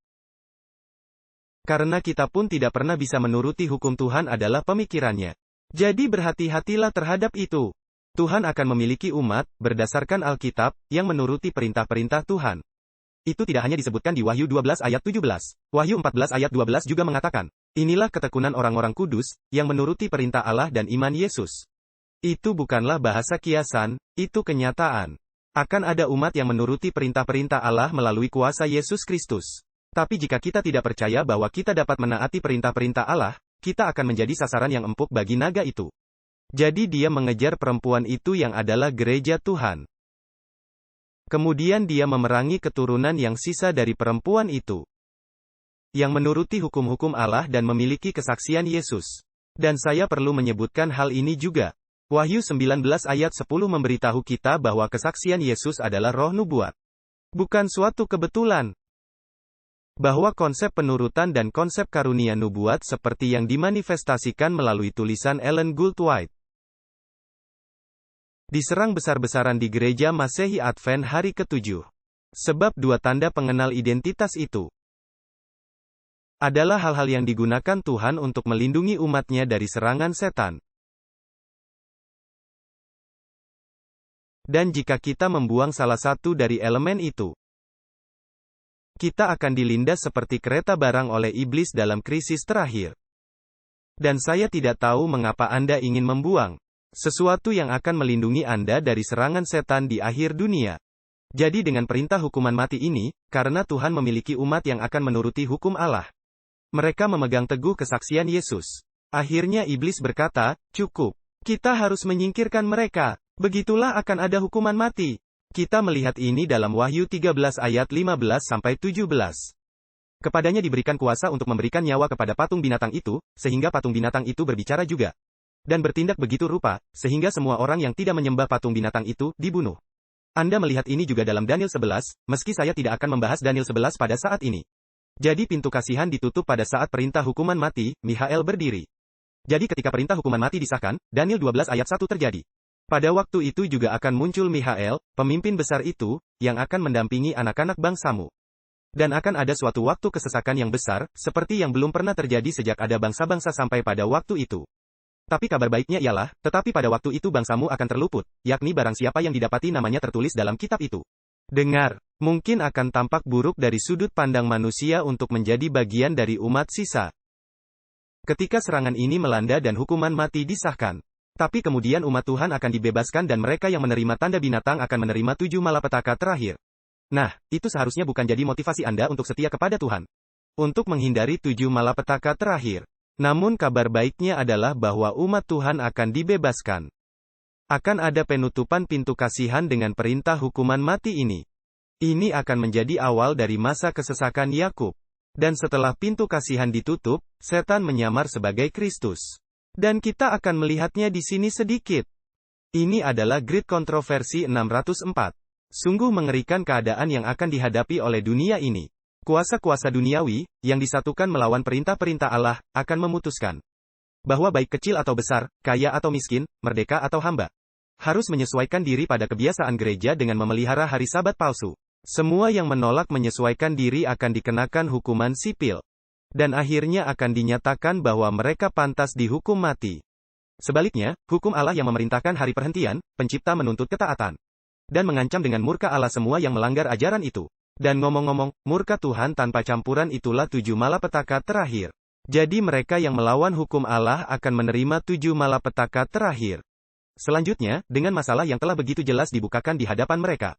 Karena kita pun tidak pernah bisa menuruti hukum Tuhan adalah pemikirannya. Jadi berhati-hatilah terhadap itu. Tuhan akan memiliki umat, berdasarkan Alkitab, yang menuruti perintah-perintah Tuhan. Itu tidak hanya disebutkan di Wahyu 12 ayat 17. Wahyu 14 ayat 12 juga mengatakan, inilah ketekunan orang-orang kudus, yang menuruti perintah Allah dan iman Yesus. Itu bukanlah bahasa kiasan, itu kenyataan. Akan ada umat yang menuruti perintah-perintah Allah melalui kuasa Yesus Kristus. Tapi jika kita tidak percaya bahwa kita dapat menaati perintah-perintah Allah, kita akan menjadi sasaran yang empuk bagi naga itu. Jadi dia mengejar perempuan itu yang adalah gereja Tuhan. Kemudian dia memerangi keturunan yang sisa dari perempuan itu. Yang menuruti hukum-hukum Allah dan memiliki kesaksian Yesus. Dan saya perlu menyebutkan hal ini juga. Wahyu 19 ayat 10 memberitahu kita bahwa kesaksian Yesus adalah roh nubuat. Bukan suatu kebetulan. Bahwa konsep penurutan dan konsep karunia nubuat seperti yang dimanifestasikan melalui tulisan Ellen Gould White. Diserang besar-besaran di gereja Masehi Advent hari ke-7. Sebab dua tanda pengenal identitas itu adalah hal-hal yang digunakan Tuhan untuk melindungi umatnya dari serangan setan. Dan jika kita membuang salah satu dari elemen itu, kita akan dilindas seperti kereta barang oleh iblis dalam krisis terakhir. Dan saya tidak tahu mengapa Anda ingin membuang sesuatu yang akan melindungi Anda dari serangan setan di akhir dunia. Jadi dengan perintah hukuman mati ini, karena Tuhan memiliki umat yang akan menuruti hukum Allah, mereka memegang teguh kesaksian Yesus. Akhirnya iblis berkata, cukup. Kita harus menyingkirkan mereka. Begitulah akan ada hukuman mati. Kita melihat ini dalam Wahyu 13 ayat 15-17. Kepadanya diberikan kuasa untuk memberikan nyawa kepada patung binatang itu, sehingga patung binatang itu berbicara juga. Dan bertindak begitu rupa, sehingga semua orang yang tidak menyembah patung binatang itu, dibunuh. Anda melihat ini juga dalam Daniel 11, meski saya tidak akan membahas Daniel 11 pada saat ini. Jadi pintu kasihan ditutup pada saat perintah hukuman mati, Mikhael berdiri. Jadi ketika perintah hukuman mati disahkan, Daniel 12 ayat 1 terjadi. Pada waktu itu juga akan muncul Mikhael, pemimpin besar itu, yang akan mendampingi anak-anak bangsamu. Dan akan ada suatu waktu kesesakan yang besar, seperti yang belum pernah terjadi sejak ada bangsa-bangsa sampai pada waktu itu. Tapi kabar baiknya ialah, tetapi pada waktu itu bangsamu akan terluput, yakni barang siapa yang didapati namanya tertulis dalam kitab itu. Dengar, mungkin akan tampak buruk dari sudut pandang manusia untuk menjadi bagian dari umat sisa. Ketika serangan ini melanda dan hukuman mati disahkan. Tapi kemudian umat Tuhan akan dibebaskan dan mereka yang menerima tanda binatang akan menerima 7 malapetaka terakhir. Nah, itu seharusnya bukan jadi motivasi Anda untuk setia kepada Tuhan. Untuk menghindari 7 malapetaka terakhir. Namun kabar baiknya adalah bahwa umat Tuhan akan dibebaskan. Akan ada penutupan pintu kasihan dengan perintah hukuman mati ini. Ini akan menjadi awal dari masa kesesakan Yakub. Dan setelah pintu kasihan ditutup, setan menyamar sebagai Kristus. Dan kita akan melihatnya di sini sedikit. Ini adalah Great Kontroversi 604. Sungguh mengerikan keadaan yang akan dihadapi oleh dunia ini. Kuasa-kuasa duniawi, yang disatukan melawan perintah-perintah Allah, akan memutuskan bahwa baik kecil atau besar, kaya atau miskin, merdeka atau hamba, harus menyesuaikan diri pada kebiasaan gereja dengan memelihara hari Sabat palsu. Semua yang menolak menyesuaikan diri akan dikenakan hukuman sipil. Dan akhirnya akan dinyatakan bahwa mereka pantas dihukum mati. Sebaliknya, hukum Allah yang memerintahkan hari perhentian, pencipta menuntut ketaatan. Dan mengancam dengan murka Allah semua yang melanggar ajaran itu. Dan ngomong-ngomong, murka Tuhan tanpa campuran itulah 7 malapetaka terakhir. Jadi mereka yang melawan hukum Allah akan menerima 7 malapetaka terakhir. Selanjutnya, dengan masalah yang telah begitu jelas dibukakan di hadapan mereka.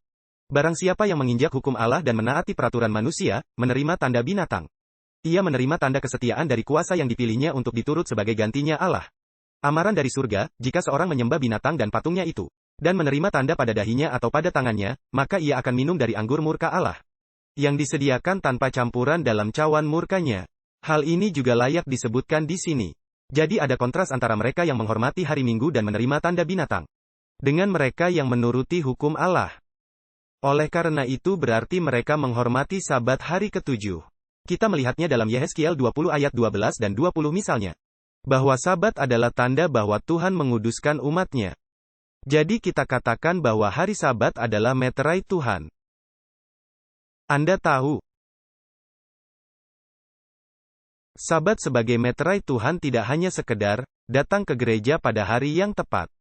Barang siapa yang menginjak hukum Allah dan menaati peraturan manusia, menerima tanda binatang. Ia menerima tanda kesetiaan dari kuasa yang dipilihnya untuk diturut sebagai gantinya Allah. Amaran dari surga, jika seorang menyembah binatang dan patungnya itu, dan menerima tanda pada dahinya atau pada tangannya, maka ia akan minum dari anggur murka Allah, yang disediakan tanpa campuran dalam cawan murkanya. Hal ini juga layak disebutkan di sini. Jadi ada kontras antara mereka yang menghormati hari Minggu dan menerima tanda binatang, dengan mereka yang menuruti hukum Allah. Oleh karena itu berarti mereka menghormati Sabat hari ke-7. Kita melihatnya dalam Yehezkiel 20 ayat 12 dan 20 misalnya. Bahwa Sabat adalah tanda bahwa Tuhan menguduskan umatnya. Jadi kita katakan bahwa hari Sabat adalah meterai Tuhan. Anda tahu, Sabat sebagai meterai Tuhan tidak hanya sekedar datang ke gereja pada hari yang tepat.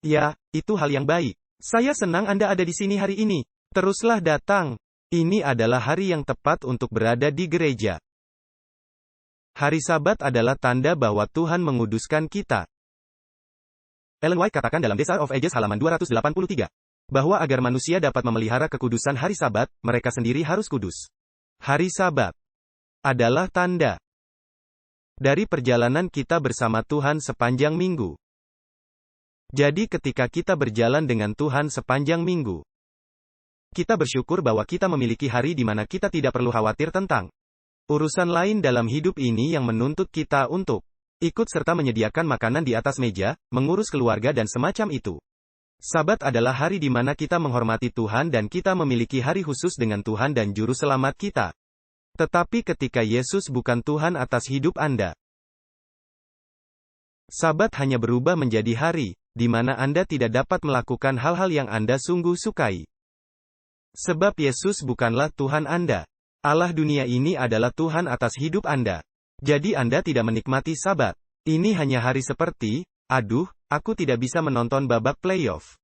Ya, itu hal yang baik. Saya senang Anda ada di sini hari ini. Teruslah datang. Ini adalah hari yang tepat untuk berada di gereja. Hari Sabat adalah tanda bahwa Tuhan menguduskan kita. Ellen White katakan dalam Desire of Ages halaman 283, bahwa agar manusia dapat memelihara kekudusan hari Sabat, mereka sendiri harus kudus. Hari Sabat adalah tanda dari perjalanan kita bersama Tuhan sepanjang minggu. Jadi ketika kita berjalan dengan Tuhan sepanjang minggu, kita bersyukur bahwa kita memiliki hari di mana kita tidak perlu khawatir tentang urusan lain dalam hidup ini yang menuntut kita untuk ikut serta menyediakan makanan di atas meja, mengurus keluarga dan semacam itu. Sabat adalah hari di mana kita menghormati Tuhan dan kita memiliki hari khusus dengan Tuhan dan Juru Selamat kita. Tetapi ketika Yesus bukan Tuhan atas hidup Anda, Sabat hanya berubah menjadi hari di mana Anda tidak dapat melakukan hal-hal yang Anda sungguh sukai. Sebab Yesus bukanlah Tuhan Anda. Allah dunia ini adalah Tuhan atas hidup Anda. Jadi Anda tidak menikmati Sabat. Ini hanya hari seperti, aduh, aku tidak bisa menonton babak playoff.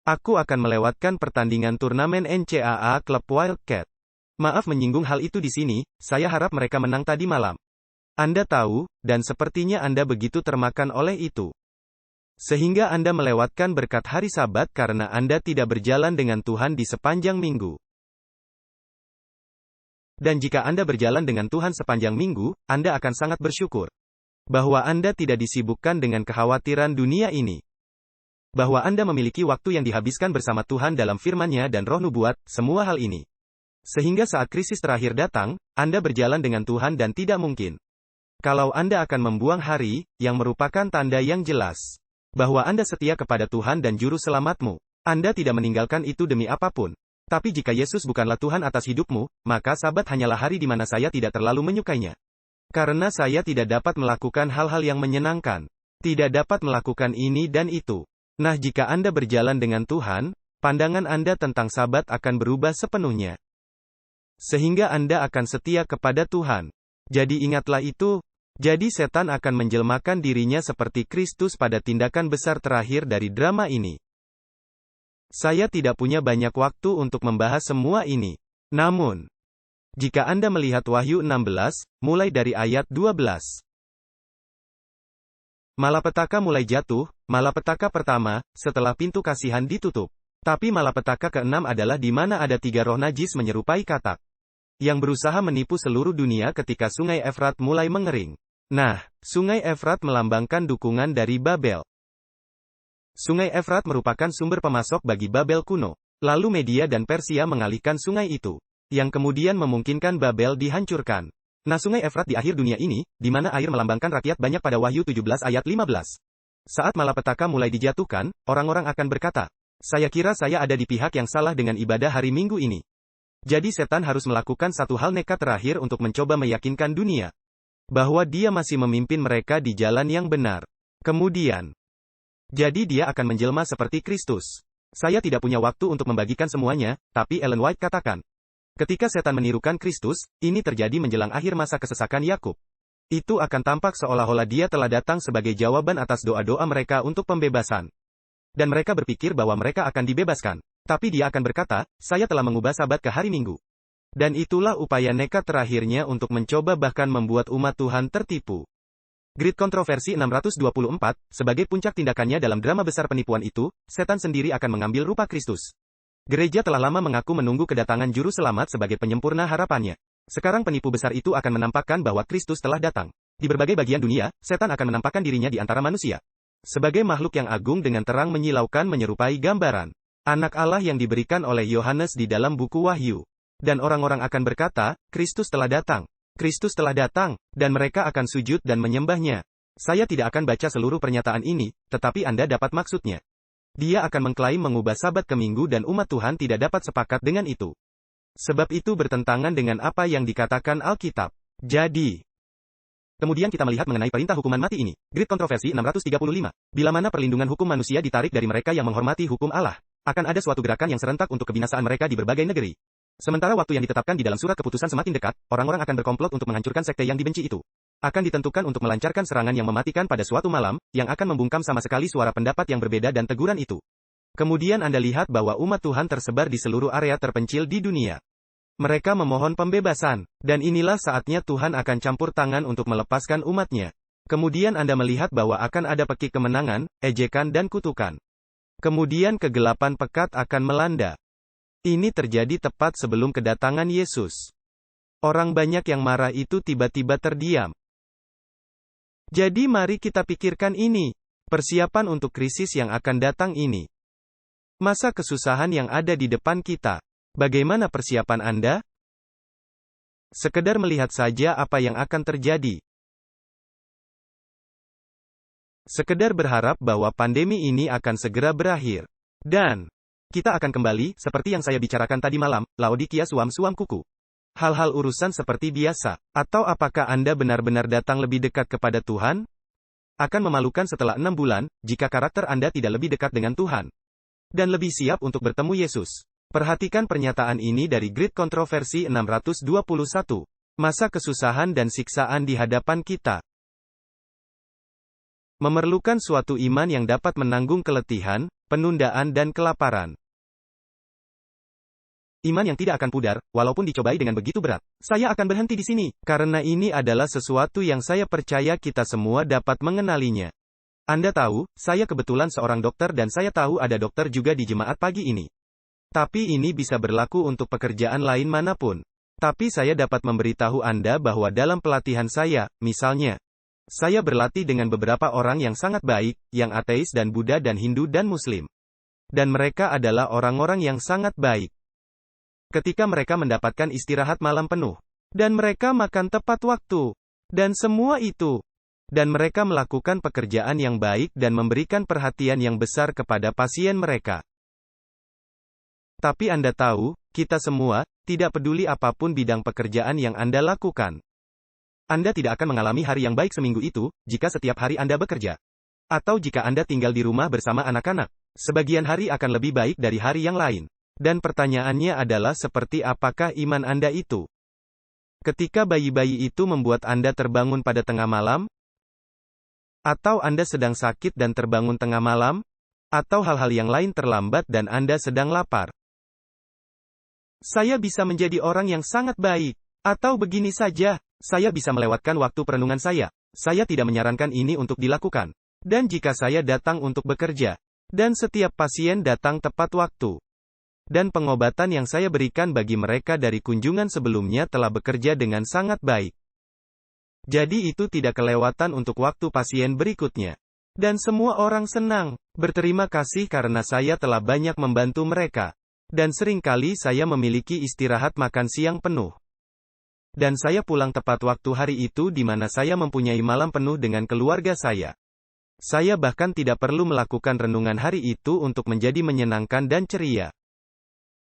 Aku akan melewatkan pertandingan turnamen NCAA Klub Wildcat. Maaf menyinggung hal itu di sini, saya harap mereka menang tadi malam. Anda tahu, dan sepertinya Anda begitu termakan oleh itu. Sehingga Anda melewatkan berkat hari Sabat karena Anda tidak berjalan dengan Tuhan di sepanjang minggu. Dan jika Anda berjalan dengan Tuhan sepanjang minggu, Anda akan sangat bersyukur bahwa Anda tidak disibukkan dengan kekhawatiran dunia ini. Bahwa Anda memiliki waktu yang dihabiskan bersama Tuhan dalam firman-Nya dan roh nubuat, semua hal ini Sehingga saat krisis terakhir datang, Anda berjalan dengan Tuhan dan tidak mungkin. Kalau Anda akan membuang hari, yang merupakan tanda yang jelas bahwa Anda setia kepada Tuhan dan Juru Selamatmu. Anda tidak meninggalkan itu demi apapun. Tapi jika Yesus bukanlah Tuhan atas hidupmu, maka Sabat hanyalah hari di mana saya tidak terlalu menyukainya. Karena saya tidak dapat melakukan hal-hal yang menyenangkan. Tidak dapat melakukan ini dan itu. Nah, jika Anda berjalan dengan Tuhan, pandangan Anda tentang Sabat akan berubah sepenuhnya. Sehingga Anda akan setia kepada Tuhan. Jadi ingatlah itu. Jadi setan akan menjelmakan dirinya seperti Kristus pada tindakan besar terakhir dari drama ini. Saya tidak punya banyak waktu untuk membahas semua ini. Namun, jika Anda melihat Wahyu 16, mulai dari ayat 12. Malapetaka mulai jatuh, malapetaka pertama, setelah pintu kasihan ditutup. Tapi malapetaka keenam adalah di mana ada 3 roh najis menyerupai katak, yang berusaha menipu seluruh dunia ketika sungai Efrat mulai mengering. Nah, sungai Efrat melambangkan dukungan dari Babel. Sungai Efrat merupakan sumber pemasok bagi Babel kuno. Lalu Media dan Persia mengalihkan sungai itu, yang kemudian memungkinkan Babel dihancurkan. Nah, sungai Efrat di akhir dunia ini, di mana air melambangkan rakyat banyak pada Wahyu 17 ayat 15. Saat malapetaka mulai dijatuhkan, orang-orang akan berkata, saya kira saya ada di pihak yang salah dengan ibadah hari Minggu ini. Jadi setan harus melakukan satu hal nekat terakhir untuk mencoba meyakinkan dunia bahwa dia masih memimpin mereka di jalan yang benar. Kemudian, jadi dia akan menjelma seperti Kristus. Saya tidak punya waktu untuk membagikan semuanya, tapi Ellen White katakan, ketika setan menirukan Kristus, ini terjadi menjelang akhir masa kesesakan Yakub. Itu akan tampak seolah-olah dia telah datang sebagai jawaban atas doa-doa mereka untuk pembebasan. Dan mereka berpikir bahwa mereka akan dibebaskan. Tapi dia akan berkata, saya telah mengubah Sabat ke hari Minggu. Dan itulah upaya nekat terakhirnya untuk mencoba bahkan membuat umat Tuhan tertipu. Great Kontroversi 624, sebagai puncak tindakannya dalam drama besar penipuan itu, setan sendiri akan mengambil rupa Kristus. Gereja telah lama mengaku menunggu kedatangan Juru Selamat sebagai penyempurna harapannya. Sekarang penipu besar itu akan menampakkan bahwa Kristus telah datang. Di berbagai bagian dunia, setan akan menampakkan dirinya di antara manusia sebagai makhluk yang agung dengan terang menyilaukan menyerupai gambaran Anak Allah yang diberikan oleh Yohanes di dalam buku Wahyu. Dan orang-orang akan berkata, Kristus telah datang. Kristus telah datang, dan mereka akan sujud dan menyembahnya. Saya tidak akan baca seluruh pernyataan ini, tetapi Anda dapat maksudnya. Dia akan mengklaim mengubah Sabat ke Minggu dan umat Tuhan tidak dapat sepakat dengan itu. Sebab itu bertentangan dengan apa yang dikatakan Alkitab. Jadi, kemudian kita melihat mengenai perintah hukuman mati ini. Great Kontroversi 635. Bila mana perlindungan hukum manusia ditarik dari mereka yang menghormati hukum Allah, akan ada suatu gerakan yang serentak untuk kebinasaan mereka di berbagai negeri. Sementara waktu yang ditetapkan di dalam surat keputusan semakin dekat, orang-orang akan berkomplot untuk menghancurkan sekte yang dibenci itu. Akan ditentukan untuk melancarkan serangan yang mematikan pada suatu malam, yang akan membungkam sama sekali suara pendapat yang berbeda dan teguran itu. Kemudian Anda lihat bahwa umat Tuhan tersebar di seluruh area terpencil di dunia. Mereka memohon pembebasan, dan inilah saatnya Tuhan akan campur tangan untuk melepaskan umatnya. Kemudian Anda melihat bahwa akan ada pekik kemenangan, ejekan dan kutukan. Kemudian kegelapan pekat akan melanda. Ini terjadi tepat sebelum kedatangan Yesus. Orang banyak yang marah itu tiba-tiba terdiam. Jadi mari kita pikirkan ini. Persiapan untuk krisis yang akan datang ini. Masa kesusahan yang ada di depan kita. Bagaimana persiapan Anda? Sekedar melihat saja apa yang akan terjadi. Sekedar berharap bahwa pandemi ini akan segera berakhir. Dan kita akan kembali, seperti yang saya bicarakan tadi malam, Laodikia suam-suam kuku. Hal-hal urusan seperti biasa. Atau apakah Anda benar-benar datang lebih dekat kepada Tuhan? Akan memalukan setelah 6 bulan, jika karakter Anda tidak lebih dekat dengan Tuhan. Dan lebih siap untuk bertemu Yesus. Perhatikan pernyataan ini dari Great Kontroversi 621. Masa kesusahan dan siksaan di hadapan kita memerlukan suatu iman yang dapat menanggung keletihan, penundaan dan kelaparan. Iman yang tidak akan pudar, walaupun dicobai dengan begitu berat. Saya akan berhenti di sini, karena ini adalah sesuatu yang saya percaya kita semua dapat mengenalinya. Anda tahu, saya kebetulan seorang dokter dan saya tahu ada dokter juga di jemaat pagi ini. Tapi ini bisa berlaku untuk pekerjaan lain manapun. Tapi saya dapat memberitahu Anda bahwa dalam pelatihan saya, misalnya, saya berlatih dengan beberapa orang yang sangat baik, yang ateis dan Buddha dan Hindu dan Muslim. Dan mereka adalah orang-orang yang sangat baik. Ketika mereka mendapatkan istirahat malam penuh. Dan mereka makan tepat waktu. Dan semua itu. Dan mereka melakukan pekerjaan yang baik dan memberikan perhatian yang besar kepada pasien mereka. Tapi Anda tahu, kita semua, tidak peduli apapun bidang pekerjaan yang Anda lakukan. Anda tidak akan mengalami hari yang baik seminggu itu, jika setiap hari Anda bekerja. Atau jika Anda tinggal di rumah bersama anak-anak. Sebagian hari akan lebih baik dari hari yang lain. Dan pertanyaannya adalah seperti apakah iman Anda itu? Ketika bayi-bayi itu membuat Anda terbangun pada tengah malam, atau Anda sedang sakit dan terbangun tengah malam, atau hal-hal yang lain terlambat dan Anda sedang lapar. Saya bisa menjadi orang yang sangat baik. Atau begini saja, saya bisa melewatkan waktu perenungan saya. Saya tidak menyarankan ini untuk dilakukan. Dan jika saya datang untuk bekerja, dan setiap pasien datang tepat waktu, dan pengobatan yang saya berikan bagi mereka dari kunjungan sebelumnya telah bekerja dengan sangat baik. Jadi itu tidak kelewatan untuk waktu pasien berikutnya. Dan semua orang senang, berterima kasih karena saya telah banyak membantu mereka. Dan seringkali saya memiliki istirahat makan siang penuh. Dan saya pulang tepat waktu hari itu di mana saya mempunyai malam penuh dengan keluarga saya. Saya bahkan tidak perlu melakukan renungan hari itu untuk menjadi menyenangkan dan ceria.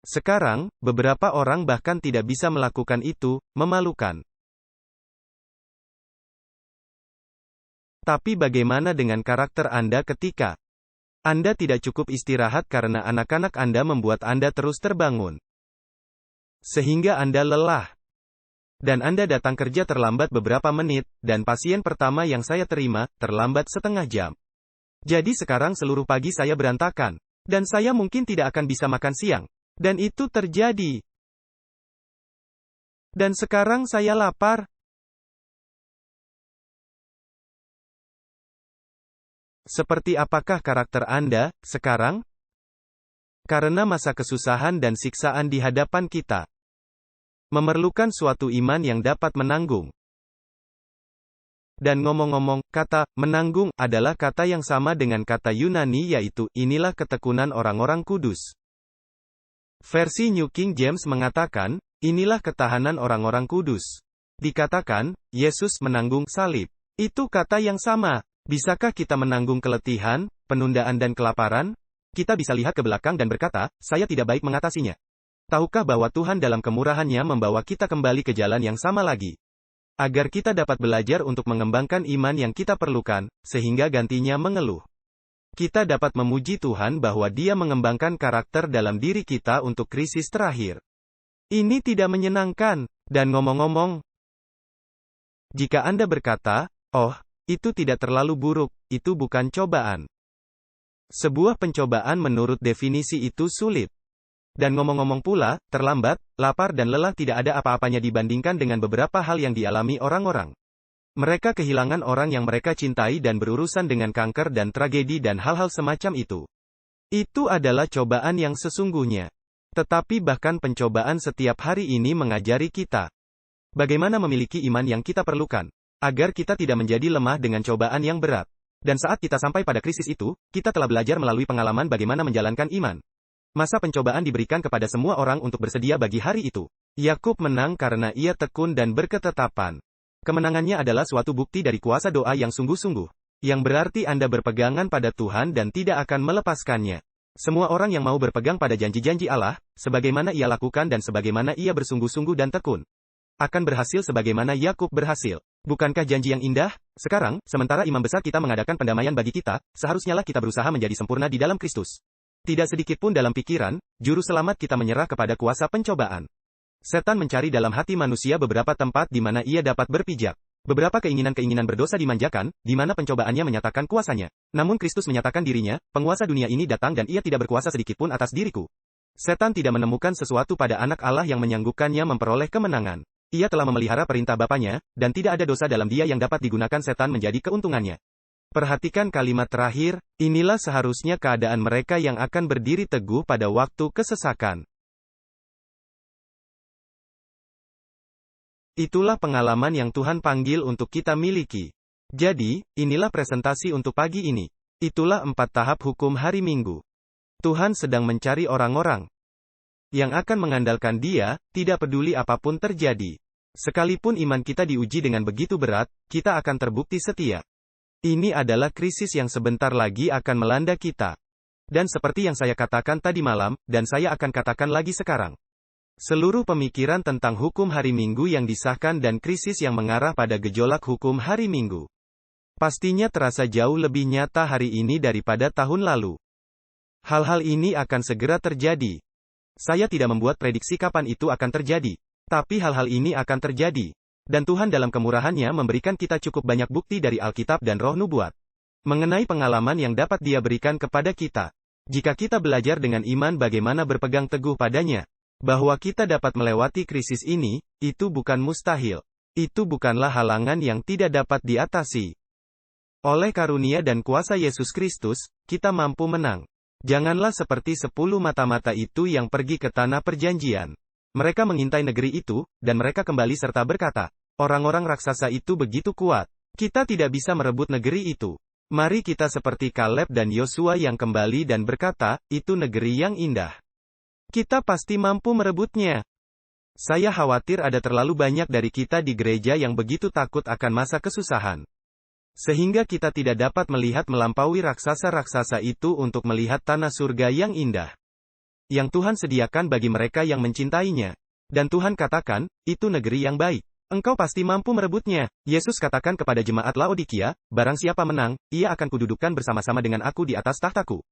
Sekarang, beberapa orang bahkan tidak bisa melakukan itu, memalukan. Tapi bagaimana dengan karakter Anda ketika Anda tidak cukup istirahat karena anak-anak Anda membuat Anda terus terbangun? Sehingga Anda lelah. Dan Anda datang kerja terlambat beberapa menit, dan pasien pertama yang saya terima, terlambat setengah jam. Jadi sekarang seluruh pagi saya berantakan. Dan saya mungkin tidak akan bisa makan siang. Dan itu terjadi. Dan sekarang saya lapar. Seperti apakah karakter Anda, sekarang? Karena masa kesusahan dan siksaan di hadapan kita memerlukan suatu iman yang dapat menanggung. Dan ngomong-ngomong, kata menanggung adalah kata yang sama dengan kata Yunani yaitu, inilah ketekunan orang-orang kudus. Versi New King James mengatakan, inilah ketahanan orang-orang kudus. Dikatakan, Yesus menanggung salib. Itu kata yang sama. Bisakah kita menanggung keletihan, penundaan dan kelaparan? Kita bisa lihat ke belakang dan berkata, saya tidak baik mengatasinya. Tahukah bahwa Tuhan dalam kemurahannya membawa kita kembali ke jalan yang sama lagi? Agar kita dapat belajar untuk mengembangkan iman yang kita perlukan, sehingga gantinya mengeluh. Kita dapat memuji Tuhan bahwa Dia mengembangkan karakter dalam diri kita untuk krisis terakhir. Ini tidak menyenangkan, dan ngomong-ngomong, jika Anda berkata, oh, itu tidak terlalu buruk, itu bukan cobaan. Sebuah pencobaan menurut definisi itu sulit. Dan ngomong-ngomong pula, terlambat, lapar dan lelah tidak ada apa-apanya dibandingkan dengan beberapa hal yang dialami orang-orang. Mereka kehilangan orang yang mereka cintai dan berurusan dengan kanker dan tragedi dan hal-hal semacam itu. Itu adalah cobaan yang sesungguhnya. Tetapi bahkan pencobaan setiap hari ini mengajari kita bagaimana memiliki iman yang kita perlukan, agar kita tidak menjadi lemah dengan cobaan yang berat. Dan saat kita sampai pada krisis itu, kita telah belajar melalui pengalaman bagaimana menjalankan iman. Masa pencobaan diberikan kepada semua orang untuk bersedia bagi hari itu. Yakub menang karena ia tekun dan berketetapan. Kemenangannya adalah suatu bukti dari kuasa doa yang sungguh-sungguh. Yang berarti Anda berpegangan pada Tuhan dan tidak akan melepaskannya. Semua orang yang mau berpegang pada janji-janji Allah, sebagaimana ia lakukan dan sebagaimana ia bersungguh-sungguh dan tekun, akan berhasil sebagaimana Yakub berhasil. Bukankah janji yang indah? Sekarang, sementara imam besar kita mengadakan pendamaian bagi kita, seharusnyalah kita berusaha menjadi sempurna di dalam Kristus. Tidak sedikit pun dalam pikiran, juru selamat kita menyerah kepada kuasa pencobaan. Setan mencari dalam hati manusia beberapa tempat di mana ia dapat berpijak. Beberapa keinginan-keinginan berdosa dimanjakan, di mana pencobaannya menyatakan kuasanya. Namun Kristus menyatakan dirinya, penguasa dunia ini datang dan ia tidak berkuasa sedikit pun atas diriku. Setan tidak menemukan sesuatu pada anak Allah yang menyanggupkannya memperoleh kemenangan. Ia telah memelihara perintah Bapaknya, dan tidak ada dosa dalam dia yang dapat digunakan setan menjadi keuntungannya. Perhatikan kalimat terakhir, inilah seharusnya keadaan mereka yang akan berdiri teguh pada waktu kesesakan. Itulah pengalaman yang Tuhan panggil untuk kita miliki. Jadi, inilah presentasi untuk pagi ini. Itulah 4 tahap hukum hari Minggu. Tuhan sedang mencari orang-orang yang akan mengandalkan Dia, tidak peduli apapun terjadi. Sekalipun iman kita diuji dengan begitu berat, kita akan terbukti setia. Ini adalah krisis yang sebentar lagi akan melanda kita. Dan seperti yang saya katakan tadi malam, dan saya akan katakan lagi sekarang. Seluruh pemikiran tentang hukum hari Minggu yang disahkan dan krisis yang mengarah pada gejolak hukum hari Minggu, pastinya terasa jauh lebih nyata hari ini daripada tahun lalu. Hal-hal ini akan segera terjadi. Saya tidak membuat prediksi kapan itu akan terjadi. Tapi hal-hal ini akan terjadi. Dan Tuhan dalam kemurahannya memberikan kita cukup banyak bukti dari Alkitab dan Roh Nubuat mengenai pengalaman yang dapat Dia berikan kepada kita. Jika kita belajar dengan iman bagaimana berpegang teguh padanya, bahwa kita dapat melewati krisis ini, itu bukan mustahil. Itu bukanlah halangan yang tidak dapat diatasi. Oleh karunia dan kuasa Yesus Kristus, kita mampu menang. Janganlah seperti 10 mata-mata itu yang pergi ke tanah perjanjian. Mereka mengintai negeri itu, dan mereka kembali serta berkata, orang-orang raksasa itu begitu kuat. Kita tidak bisa merebut negeri itu. Mari kita seperti Kaleb dan Yosua yang kembali dan berkata, itu negeri yang indah. Kita pasti mampu merebutnya. Saya khawatir ada terlalu banyak dari kita di gereja yang begitu takut akan masa kesusahan. Sehingga kita tidak dapat melihat melampaui raksasa-raksasa itu untuk melihat tanah surga yang indah yang Tuhan sediakan bagi mereka yang mencintainya. Dan Tuhan katakan, itu negeri yang baik. Engkau pasti mampu merebutnya. Yesus katakan kepada jemaat Laodikia, barang siapa menang, ia akan kududukan bersama-sama dengan aku di atas tahtaku.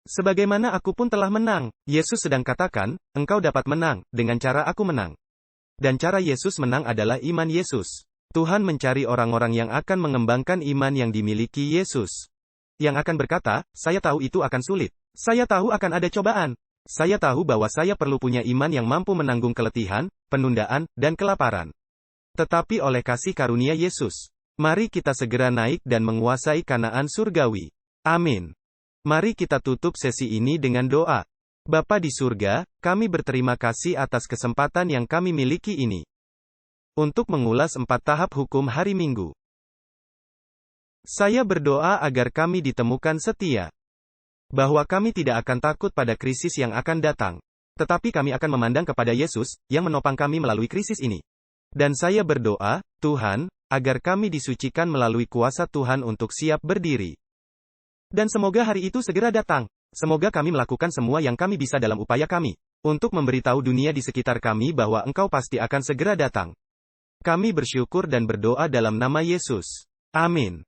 Sebagaimana aku pun telah menang. Yesus sedang katakan, engkau dapat menang, dengan cara aku menang. Dan cara Yesus menang adalah iman Yesus. Tuhan mencari orang-orang yang akan mengembangkan iman yang dimiliki Yesus. Yang akan berkata, saya tahu itu akan sulit. Saya tahu akan ada cobaan. Saya tahu bahwa saya perlu punya iman yang mampu menanggung keletihan, penundaan, dan kelaparan. Tetapi oleh kasih karunia Yesus, mari kita segera naik dan menguasai Kanaan surgawi. Amin. Mari kita tutup sesi ini dengan doa. Bapa di surga, kami berterima kasih atas kesempatan yang kami miliki ini untuk mengulas 4 tahap hukum hari Minggu. Saya berdoa agar kami ditemukan setia. Bahwa kami tidak akan takut pada krisis yang akan datang. Tetapi kami akan memandang kepada Yesus, yang menopang kami melalui krisis ini. Dan saya berdoa, Tuhan, agar kami disucikan melalui kuasa Tuhan untuk siap berdiri. Dan semoga hari itu segera datang. Semoga kami melakukan semua yang kami bisa dalam upaya kami, untuk memberitahu dunia di sekitar kami bahwa Engkau pasti akan segera datang. Kami bersyukur dan berdoa dalam nama Yesus. Amin.